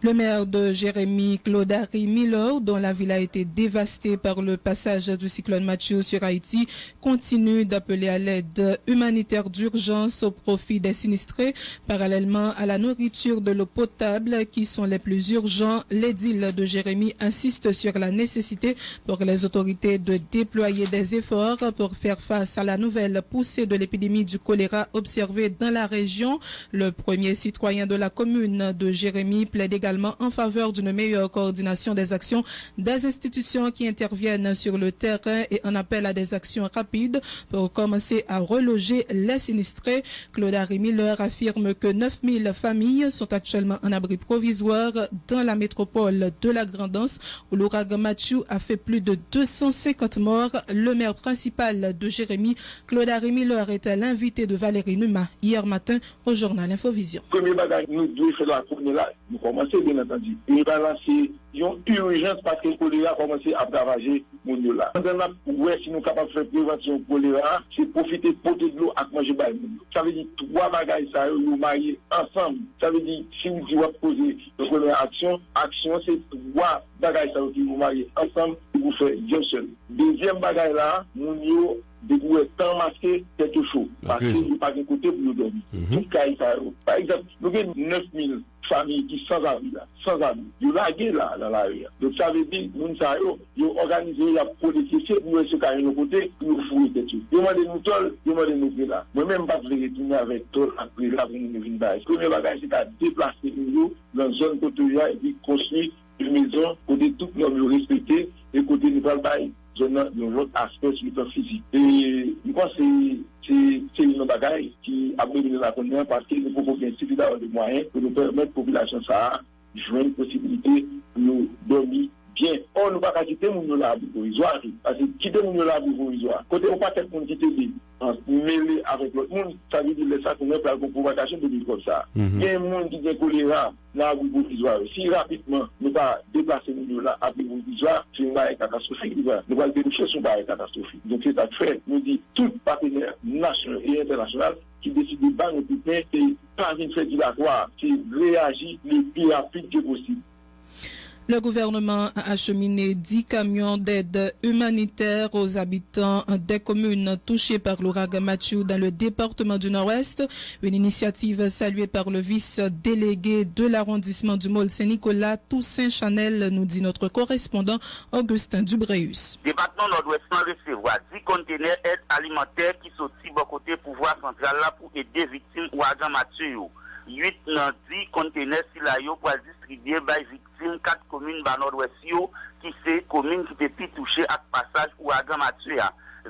Le maire de Jérémy, Claude-Harry Miller, dont la ville a été dévastée par le passage du cyclone Mathieu sur Haïti, continue d'appeler à l'aide humanitaire d'urgence au profit des sinistrés, parallèlement à la nourriture de l'eau potable qui sont les plus urgents. L'édile de Jérémy insiste sur la nécessité pour les autorités de déployer des efforts pour faire face à la nouvelle poussée de l'épidémie du choléra observée dans la région. Le premier citoyen de la commune de Jérémy plaide également en faveur d'une meilleure coordination des actions des institutions qui interviennent sur le terrain et en appelle à des actions rapides pour commencer à reloger les sinistrés. Claude-Harry Miller affirme que 9000 familles sont actuellement en abri provisoire dans la métropole de la Grandance où l'ouragan Mathieu a fait plus de 250 morts. Le maire principal de Jérémy, Claude-Harry Miller, était l'invité de Valérie Numa hier matin au journal Infovision. Premier bagage, nous devons faire la première là, nous commençons bien entendu. Il va lancer une urgence parce que le choléra a commencé à ravager mon lieu là. Ouais, si nous sommes capables de faire prévention choléra, c'est profiter de porter de l'eau à manger par le monde. Ça veut dire trois bagages, ça, nous marier ensemble. Ça veut dire, si nous disons poser le choléra action, c'est trois bagages, ça veut dire vous marier ensemble et vous faire bien seul. Deuxième bagage là, nous disons, de vous être temps masqué, quelque chose. Parce que vous pas de côté pour nous dormir. Tout cas, par exemple, nous avons 9000 familles qui sont sans abri là, sans abri. Ils sont lagués là, dans la rue. Donc ça veut dire, nous savons, ils ont organisé la politique, nous sommes carrés de nos côtés, nous fouillons des trucs. Demandez-nous tol, demandez-nous là. Moi-même, pas de retourner avec tol, après là, pour nous venir là. Le premier bagage, c'est à déplacer nous dans une zone côtière et puis construire une maison, côté tout le monde respecter et côté nous va dans l'autre aspect sur le plan physique. Et je pense que c'est une bagaille qui a besoin de la connaître parce qu'il nous faut bien suffisamment de moyens pour nous permettre à la population ça jouer une possibilité de nous dormir bien. On ne va pas quitter mon l'abri provisoire parce que quitter mon l'abri provisoire. Côté on pas peut-être qu'on quitte mêlé avec l'autre monde, ça veut dire ça qu'on a pour la propagation de l'île comme ça. Il y a un monde qui est choléra dans l'abri provisoire. Si rapidement nous pas déplacer nous là à l'abri provisoire, c'est une barrière catastrophique. Nous allons déboucher sur une barrière catastrophique. Donc c'est à faire, nous dit tout partenaire national et international qui décide de battre nos pépins et pas une fait dilatoire, qui réagit le plus rapide que possible. Le gouvernement a acheminé 10 camions d'aide humanitaire aux habitants des communes touchées par l'ouragan Mathieu dans le département du Nord-Ouest. Une initiative saluée par le vice-délégué de l'arrondissement du Môle Saint-Nicolas, Toussaint Chanel, nous dit notre correspondant Augustin Dubreus. Le département Nord-Ouest recevoir 10 conteneurs d'aide alimentaire qui sont de côté pouvoir central là pour aider victimes ouragan Mathieu. 8 dans 10 conteneurs silayo pour distribuer par victimes 4 communes dans nord-ouest qui c'est communes qui étaient touchées à passage ouragan Mathieu.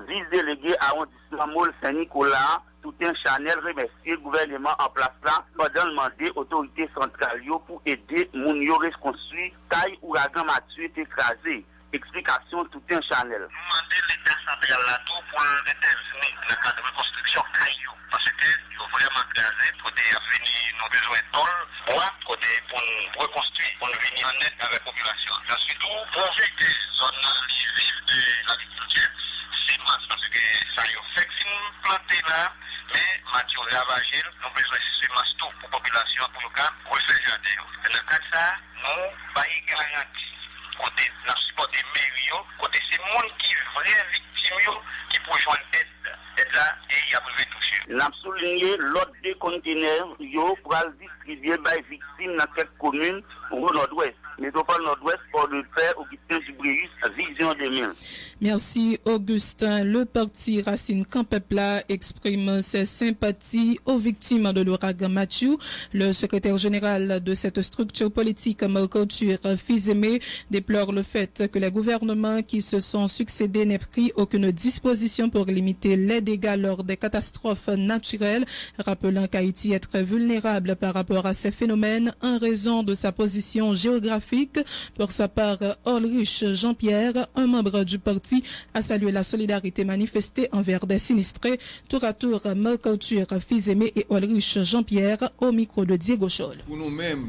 Vice-délégué arrondissement Môle Saint-Nicolas, Toussaint Chanel remercie le gouvernement en place là pendant demander autorités centrales pour aider moun yo reconstruire taille ouragan Mathieu est écrasé. explication tout un Chanel. Nous demandons l'État central là tout pour intervenir dans le cadre de reconstruction caillou. Parce qu'il faut vraiment gazer pour venir nos besoins tôles, pour reconstruire, pour venir en aide avec la population. Ensuite, prouver que les zones vives de l'agriculture, c'est masse. Parce que ça y est fait que si nous plantons là, mais Mathieu ravagé, nous avons besoin de ce masse tout pour la population, pour le cas, pour le jardin. Dans le cas de ça, nous avons garanti. Côté la support des mairies, côté ces monde qui sont victimes, qui peuvent joindre aide là et il y a besoin de toucher. N'a souligné l'autre des conteneurs, yo pour distribuer par victimes dans quelques communes au nord-ouest. Métropole nord-ouest, Port-de-Paix, Augustin Gibrius, Vision 2000. Merci Augustin. Le parti Racine Campepla exprime ses sympathies aux victimes de l'ouragan Mathieu. Le secrétaire général de cette structure politique, Marc-Arthur Fils-Aimé, déplore le fait que les gouvernements qui se sont succédés n'aient pris aucune disposition pour limiter les dégâts lors des catastrophes naturelles, rappelant qu'Haïti est très vulnérable par rapport à ces phénomènes en raison de sa position géographique. Pour sa part, Ulrich Jean-Pierre, un membre du parti, a salué la solidarité manifestée envers des sinistrés. Tour à tour, Marc-Arthur Fils-Aimé et Ulrich Jean-Pierre au micro de Diego Chol. Pour nous-mêmes,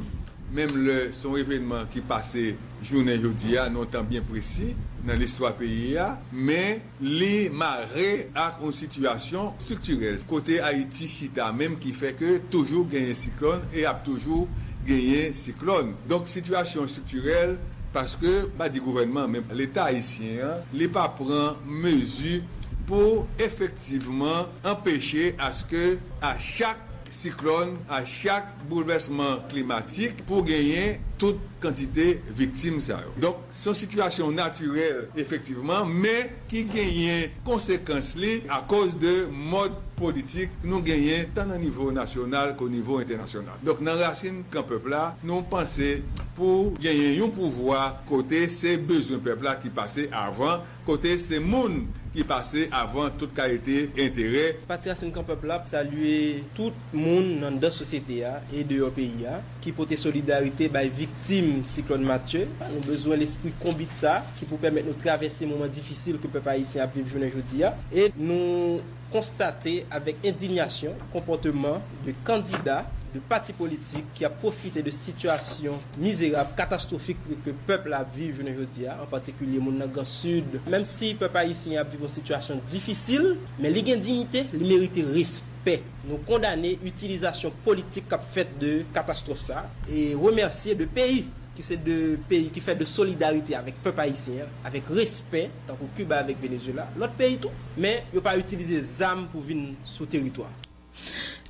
même son événement qui passait journée jeudi, non tant bien précis dans l'histoire pays, mais les marées à une situation structurelle. Côté Haïti, Chita, même qui fait que toujours gagner cyclone et a toujours gagné cyclone. Donc situation structurelle parce que du gouvernement, même l'État haïtien, l'État prend mesure pour effectivement empêcher à ce que à chaque cyclone, à chaque bouleversement climatique pour gagner toute quantité de victimes. Donc, c'est une situation naturelle, effectivement, mais qui gagne conséquences à cause de mode politique nous gagnons tant au niveau national qu'au niveau international. Donc, dans Racine Campepla, nous pensons pour gagner un pouvoir côté ces besoins peuple qui passaient avant, côté ces monde qui passaient avant toute qualité intérêt. Parti Racine Campepla saluer tout le monde dans la société et de pays qui portent solidarité by victimes cyclone Mathieu. Nous avons besoin de l'esprit combi ça qui pour permettre de traverser moments difficiles que le peuple haïtien a vécu aujourd'hui et nous constater avec indignation le comportement de candidats de partis politiques qui a profité de situations misérables, catastrophiques que le peuple a vécu aujourd'hui, en particulier mon Grand Sud. Même si le peuple haïtien a vécu une situation difficile, mais il y a une dignité, il mérite respect. Nous condamner l'utilisation politique qu'a fait de catastrophe ça et remercier le pays qui c'est de pays qui fait de solidarité avec le peuple haïtien, avec respect, tant que Cuba avec Venezuela, l'autre pays tout, mais il ne pas utiliser les armes pour venir sur le territoire.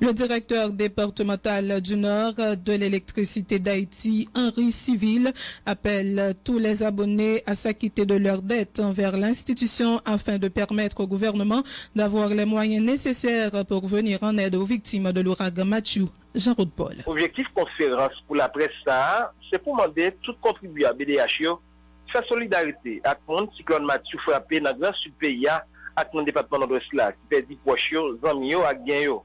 Le directeur départemental du Nord de l'électricité d'Haïti, Henri Civil, appelle tous les abonnés à s'acquitter de leurs dettes envers l'institution afin de permettre au gouvernement d'avoir les moyens nécessaires pour venir en aide aux victimes de l'ouragan Mathieu. Jean-Rod Paul. Objectif conférence pour la presse, c'est pour demander tout contribuable BDH sa solidarité avec le monde cyclone Mathieu frappé dans le grand sud pays avec le département nord-ouest là qui perdit proche amis et gain.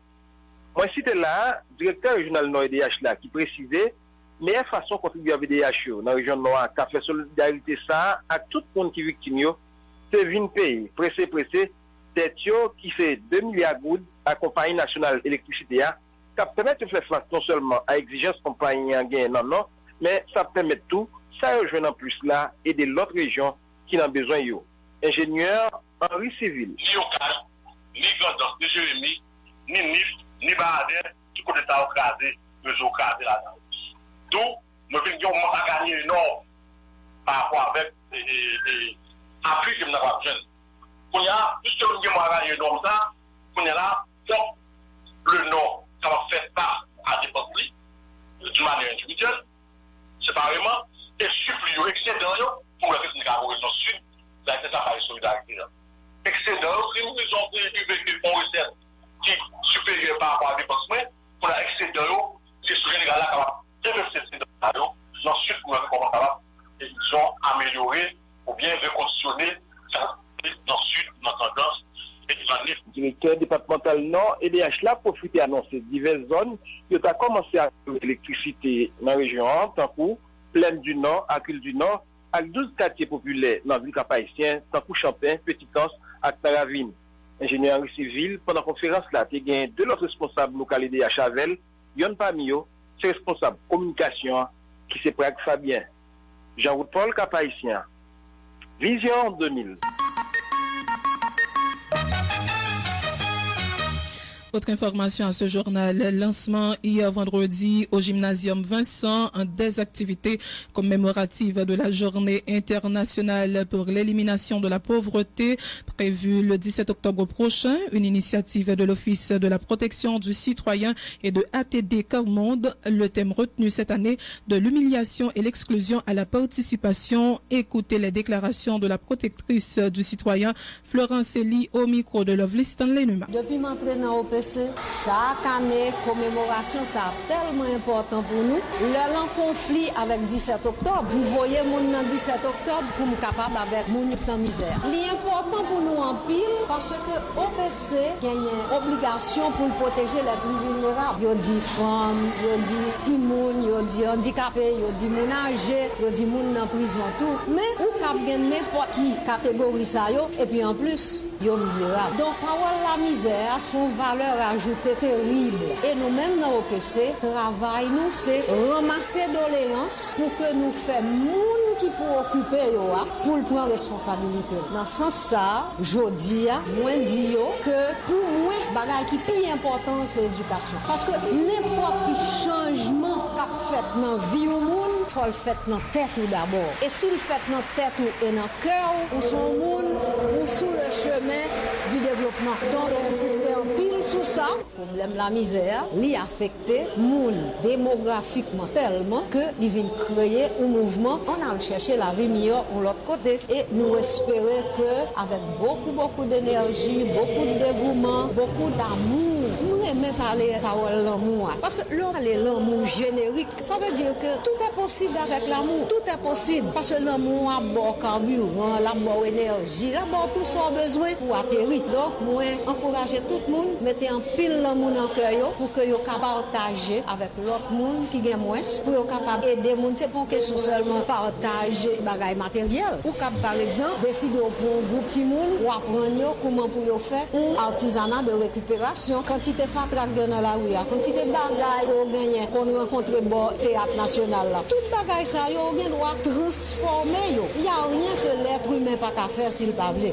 Moi, c'était là, directeur régional Nord-EDH là, qui précisait, meilleure façon de contribuer à VDH dans la région Nord, qui a fait solidarité ça, à tout le monde qui est victime, c'est venir payer, pressé, tête qui fait 2 milliards de gouttes à la compagnie nationale électricité, qui permet de faire face non seulement à l'exigence compagnie en gain, non, mais ça permet tout, ça rejoint en plus là, et de l'autre région qui en a besoin. Ingénieur Henri Civil. Ni Ocal, ni Gandon, ni Jérémy, ni Nif, ni Baradin, tout côté ça au casé, réseau casé là-dedans. Donc, nous venons à gagner énorme par rapport avec l'appui que nous avons besoin. Qu'on y a, puisque nous avons gagné énorme ça, qu'on y a là, donc, le Nord, ça va faire part à des peuples, d'une manière individuelle, séparément, et supplier excédent pour le reste de la région sud, ça a été ça par les solidarités. Excédent, si nous avons une recette qui est supérieure par rapport à la dépense, pour l'excédent, c'est ce que les gars-là capables de faire excédent, ensuite pour comment ça ils ont amélioré ou bien reconditionné ça dans le sud, dans la tendance. Le directeur départemental Nord, EDH là, profite d'annoncer diverses zones qui ont commencé à l'électricité dans la région, tant que Plaine du Nord, Acule du Nord, avec 12 quartiers populaires dans la ville Cap-Haïtien, tant que Champagne, Petit-Anse et Taravine. Ingénieur civil, pendant la conférence là, il y a deux autres responsables locaux de Chavel, Yon parmi eux, c'est responsable communication qui c'est Prague Fabien. Jean-Paul Cap-Haïtien. Vision 2000. Autre information à ce journal, lancement hier vendredi au gymnasium Vincent des activités commémoratives de la journée internationale pour l'élimination de la pauvreté prévue le 17 octobre prochain, une initiative de l'Office de la protection du citoyen et de ATD Carmonde. Le thème retenu cette année, de l'humiliation et l'exclusion à la participation. Écoutez les déclarations de la protectrice du citoyen Florence Elie au micro de Lovely Stanley Numa. Depuis m'entraînant au chaque année, commémoration, c'est tellement important pour nous. Le conflit avec 17 octobre, vous voyez mon 17 octobre pour nous capable avec mon en misère. L'important pour nous en pile parce que OPC a une obligation pour protéger les plus vulnérables. Il dit femmes, il dit timoun, il dit handicapés, il dit moun âgé, il dit moun en prison tout. Mais ou cap gen n'importe qui catégorie ça yo et puis en plus, yo misérable. Donc parole la misère son valeur ajoutée terrible. Et nous-mêmes dans l'OPC, travail nous, c'est ramasser doléances pour que nous fassions moun qui pour occuper yo pour le prendre responsabilité. Dans ce sens ça, je dis moi dis que pour moi bagay qui plus important c'est l'éducation. Parce que n'importe quel changement qu'a fait dans vie au monde, faut le faire dans tête ou d'abord. Et s'il fait dans tête ou et dans cœur ou son monde ou sur le chemin du développement. Donc insister en pile sur ça, problème la misère, li affecté monde démographiquement tellement que il vient créer un mouvement. On a cherché la vie meilleure de l'autre côté et nous espérons que avec beaucoup d'énergie, beaucoup de dévouement, beaucoup d'amour, nous aimons parler de l'amour. Parce que l'amour générique, ça veut dire que tout est possible avec l'amour. Tout est possible parce que l'amour a bon carburant, la bonne énergie, la bonne tout son besoin pour atterrir. Donc moi encourager tout le monde, mettez en pile l'amour dans le cœur pour que vous partager avec l'autre monde qui gagne moins, pour vous capable aider monde. C'est pas une question seulement partager bagaille matériel. Ou par exemple décider pour un groupe petit monde ou apprendre comment pour faire un artisanat de récupération. Quantité fatraque dans la rue, quantité bagaille qu'on gagne, qu'on rencontre au théâtre national là. Tout bagaille ça yo bien doit transformer yo. Il y a rien que l'être humain pas qu'à faire s'il pas veut.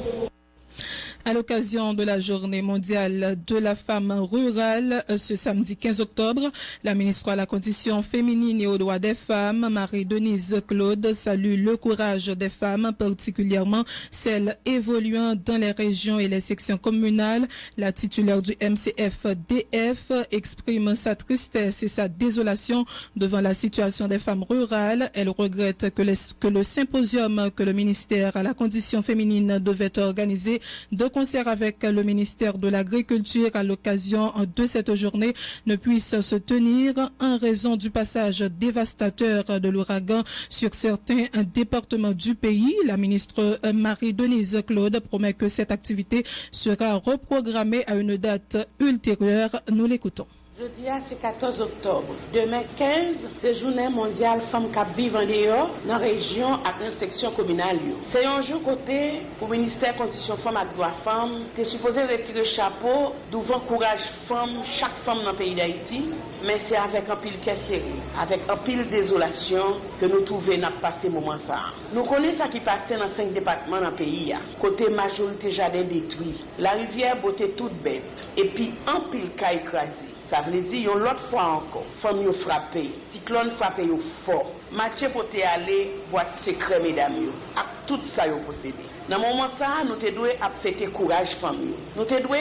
À l'occasion de la journée mondiale de la femme rurale, ce samedi 15 octobre, la ministre à la condition féminine et aux droits des femmes, Marie-Denise Claude, salue le courage des femmes, particulièrement celles évoluant dans les régions et les sections communales. La titulaire du MCF-DF exprime sa tristesse et sa désolation devant la situation des femmes rurales. Elle regrette que le symposium que le ministère à la condition féminine devait organiser de concert avec le ministère de l'Agriculture à l'occasion de cette journée ne puisse se tenir en raison du passage dévastateur de l'ouragan sur certains départements du pays. La ministre Marie-Denise Claude promet que cette activité sera reprogrammée à une date ultérieure. Nous l'écoutons. Jeudi, c'est 14 octobre. Demain 15, c'est journée mondiale femmes qui vivent en dehors dans la région avec une section communale. C'est un jour côté pour le ministère Condition Femmes et Droits Femmes. Tu es supposé retirer le chapeau d'ouvrir courage femmes, chaque femme dans le pays d'Haïti. Mais c'est avec un pile serré, avec un pile désolation que nous trouvons notre passé moment ça. Nous connaissons ce qui passait dans 5 départements dans le pays. Côté majorité jardin détruit, la rivière beauté toute bête, et puis un pile cas écrasé. Ça veut dire, l'autre fois encore, femmes ont frappé, cyclone frappé fort. Mathieu pour te aller, boîte secret, mesdames, avec tout ça, vous possédez. Dans le moment ça, nous te devons fêter courage, famille. Nous te devons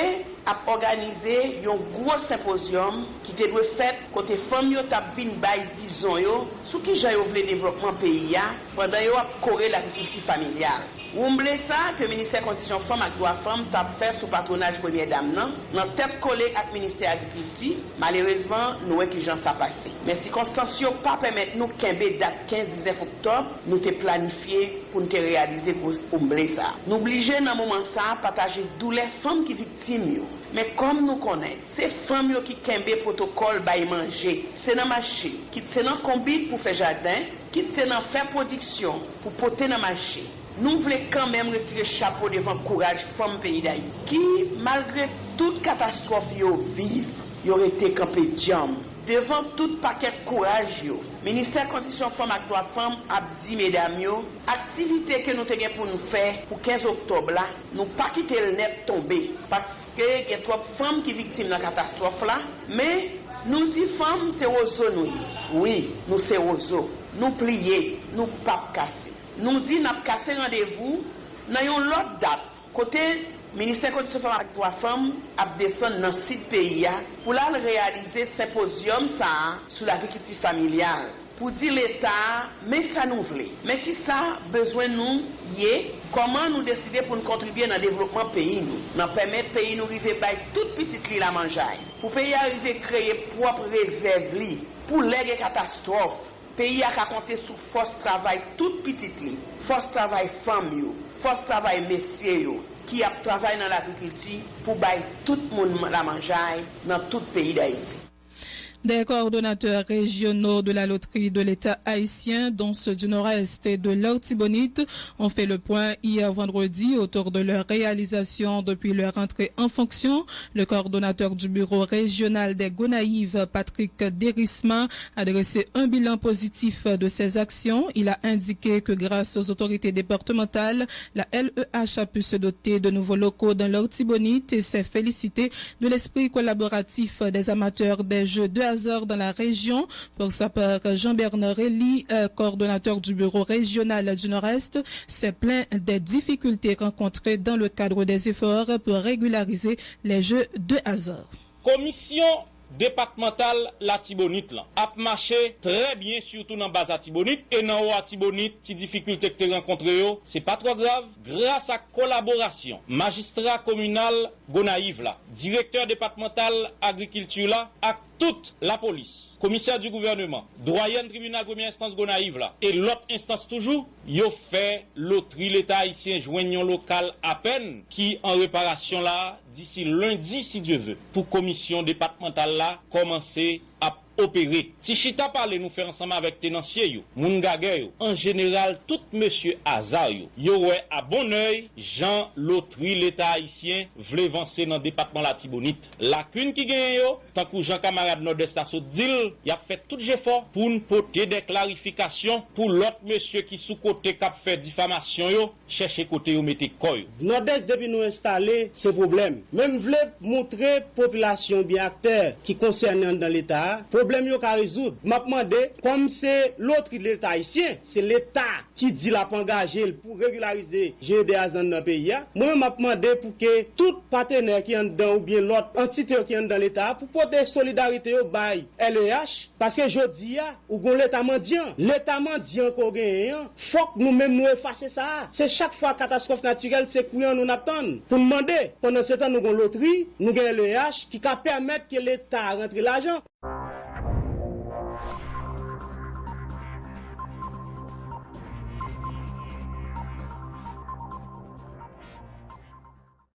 organiser un gros symposium qui te doit faire côté famille, tu as bien bail 10 ans, sous qui j'ai ouvert le développement pays, pendant que tu as l'agriculture familiale. Vous voulez ça que le ministère Condition Femmes et Droits Femmes t'a fait sous patronage première dame non dans tête collée avec le ministère Agriculture. Malheureusement, nous avons qui j'en ça passé. Mais circonstances pas permettre nous qu'un date 15-19 octobre, nous te planifié pour nous réaliser pour ça. Nous obligés dans moment ça partager tous les femmes qui victimes. Mais comme nous connaissons, c'est femmes qui kembe protocole bay manger, c'est dans marché, qui c'est dans combi pour faire jardin, qui c'est dans faire production pour porter dans marché. Nous voulons quand même retirer chapeau devant courage femmes pays d'Haïti qui malgré toute catastrophe yo vivent, yo été campé jam. Devant tout paquet de courage, le ministère Conditions Femmes et Droits Femmes a dit, mesdames, activité que nous avons pour nous faire pour 15 octobre, là, nous pas quitter le net tomber. Parce que il y a trop de femmes qui sont victimes de la catastrophe là. Mais nous disons femmes, c'est oiseau nous. Oui, nous c'est oiseau. Nous plier, nous pas casser. Nous disons, nous casser rendez-vous, nous avons l'autre date. Côté ministère de Conditions Femmes et Droits Femmes a descendu dans le site pays pour réaliser symposium ça sur l'agriculture familiale. Pour dire l'État, mais ça nous voulait. Mais qui ça besoin nous y comment nous décider pour nous contribuer dans le développement pays nous. Nous permettre pays nous arriver par toute petite île à manger. Pour pays arriver créer propre réserve pour les catastrophes. Pays a compter sur force travail toute petite île. Force travail femme yo, force travail messieurs qui a travaillé dans l'agriculture pour bailler tout le monde la manger dans tout le pays d'Haïti. Des coordonnateurs régionaux de la loterie de l'État haïtien, dont ceux du Nord-Est et de l'Artibonite, ont fait le point hier vendredi autour de leur réalisation depuis leur entrée en fonction. Le coordonnateur du bureau régional des Gonaïves, Patrick Derisma, a dressé un bilan positif de ces actions. Il a indiqué que grâce aux autorités départementales, la LEH a pu se doter de nouveaux locaux dans l'Artibonite et s'est félicité de l'esprit collaboratif des amateurs des jeux de hasard dans la région. Pour sa part, Jean-Bernard Elie, coordonnateur du bureau régional du Nord-Est, s'est plaint des difficultés rencontrées dans le cadre des efforts pour régulariser les jeux de hasard. Commission départementale Latibonite a marché très bien, surtout dans base Latibonite et dans haut Latibonite, si difficulté que tu rencontré, c'est pas trop grave. Grâce à collaboration, magistrat communal Gonaïve là, directeur départemental agriculture là, à toute la police, commissaire du gouvernement, doyen tribunal première instance Gonaïve là, et l'autre instance toujours, yo fait loterie l'État haïtien joignant local à peine qui en réparation là d'ici lundi si Dieu veut pour commission départementale là commencer à opérer. Si Chita parle nous faire ensemble avec tenancier yo, moun gagé yo, en général tout monsieur hasard yo ouais à bon oeil Jean loterie l'État haïtien vle avancer dans département Latibonite. Lacune qui gagne yo, tant que Jean camarade Nord-Est a dit, il a fait tout effort pour nous porter des clarifications pour l'autre monsieur qui sous côté cap fait diffamation yo, chercher côté yo mettez koy. Nord-Est depuis nous installer ce problème. Même vle montrer population bien acteurs qui concernent dans l'État problème yo ka résoudre. M'a demandé comme c'est l'autre de l'État haïtien, c'est l'État qui dit la pas engager pour régulariser GDA dans le pays. Moi m'a demandé pour que tout partenaire qui est dedans ou bien l'autre entité qui est dans l'État pour porter solidarité au bail LEH parce que jodi a ou gon l'État mendiant qu'on gagne, faut que nous même nous effacer ça. C'est chaque fois catastrophe naturelle c'est couillon nous attend. Pour demander pendant ce temps nous gon loterie, nous gagne LEH qui va permettre que l'État rentre l'argent.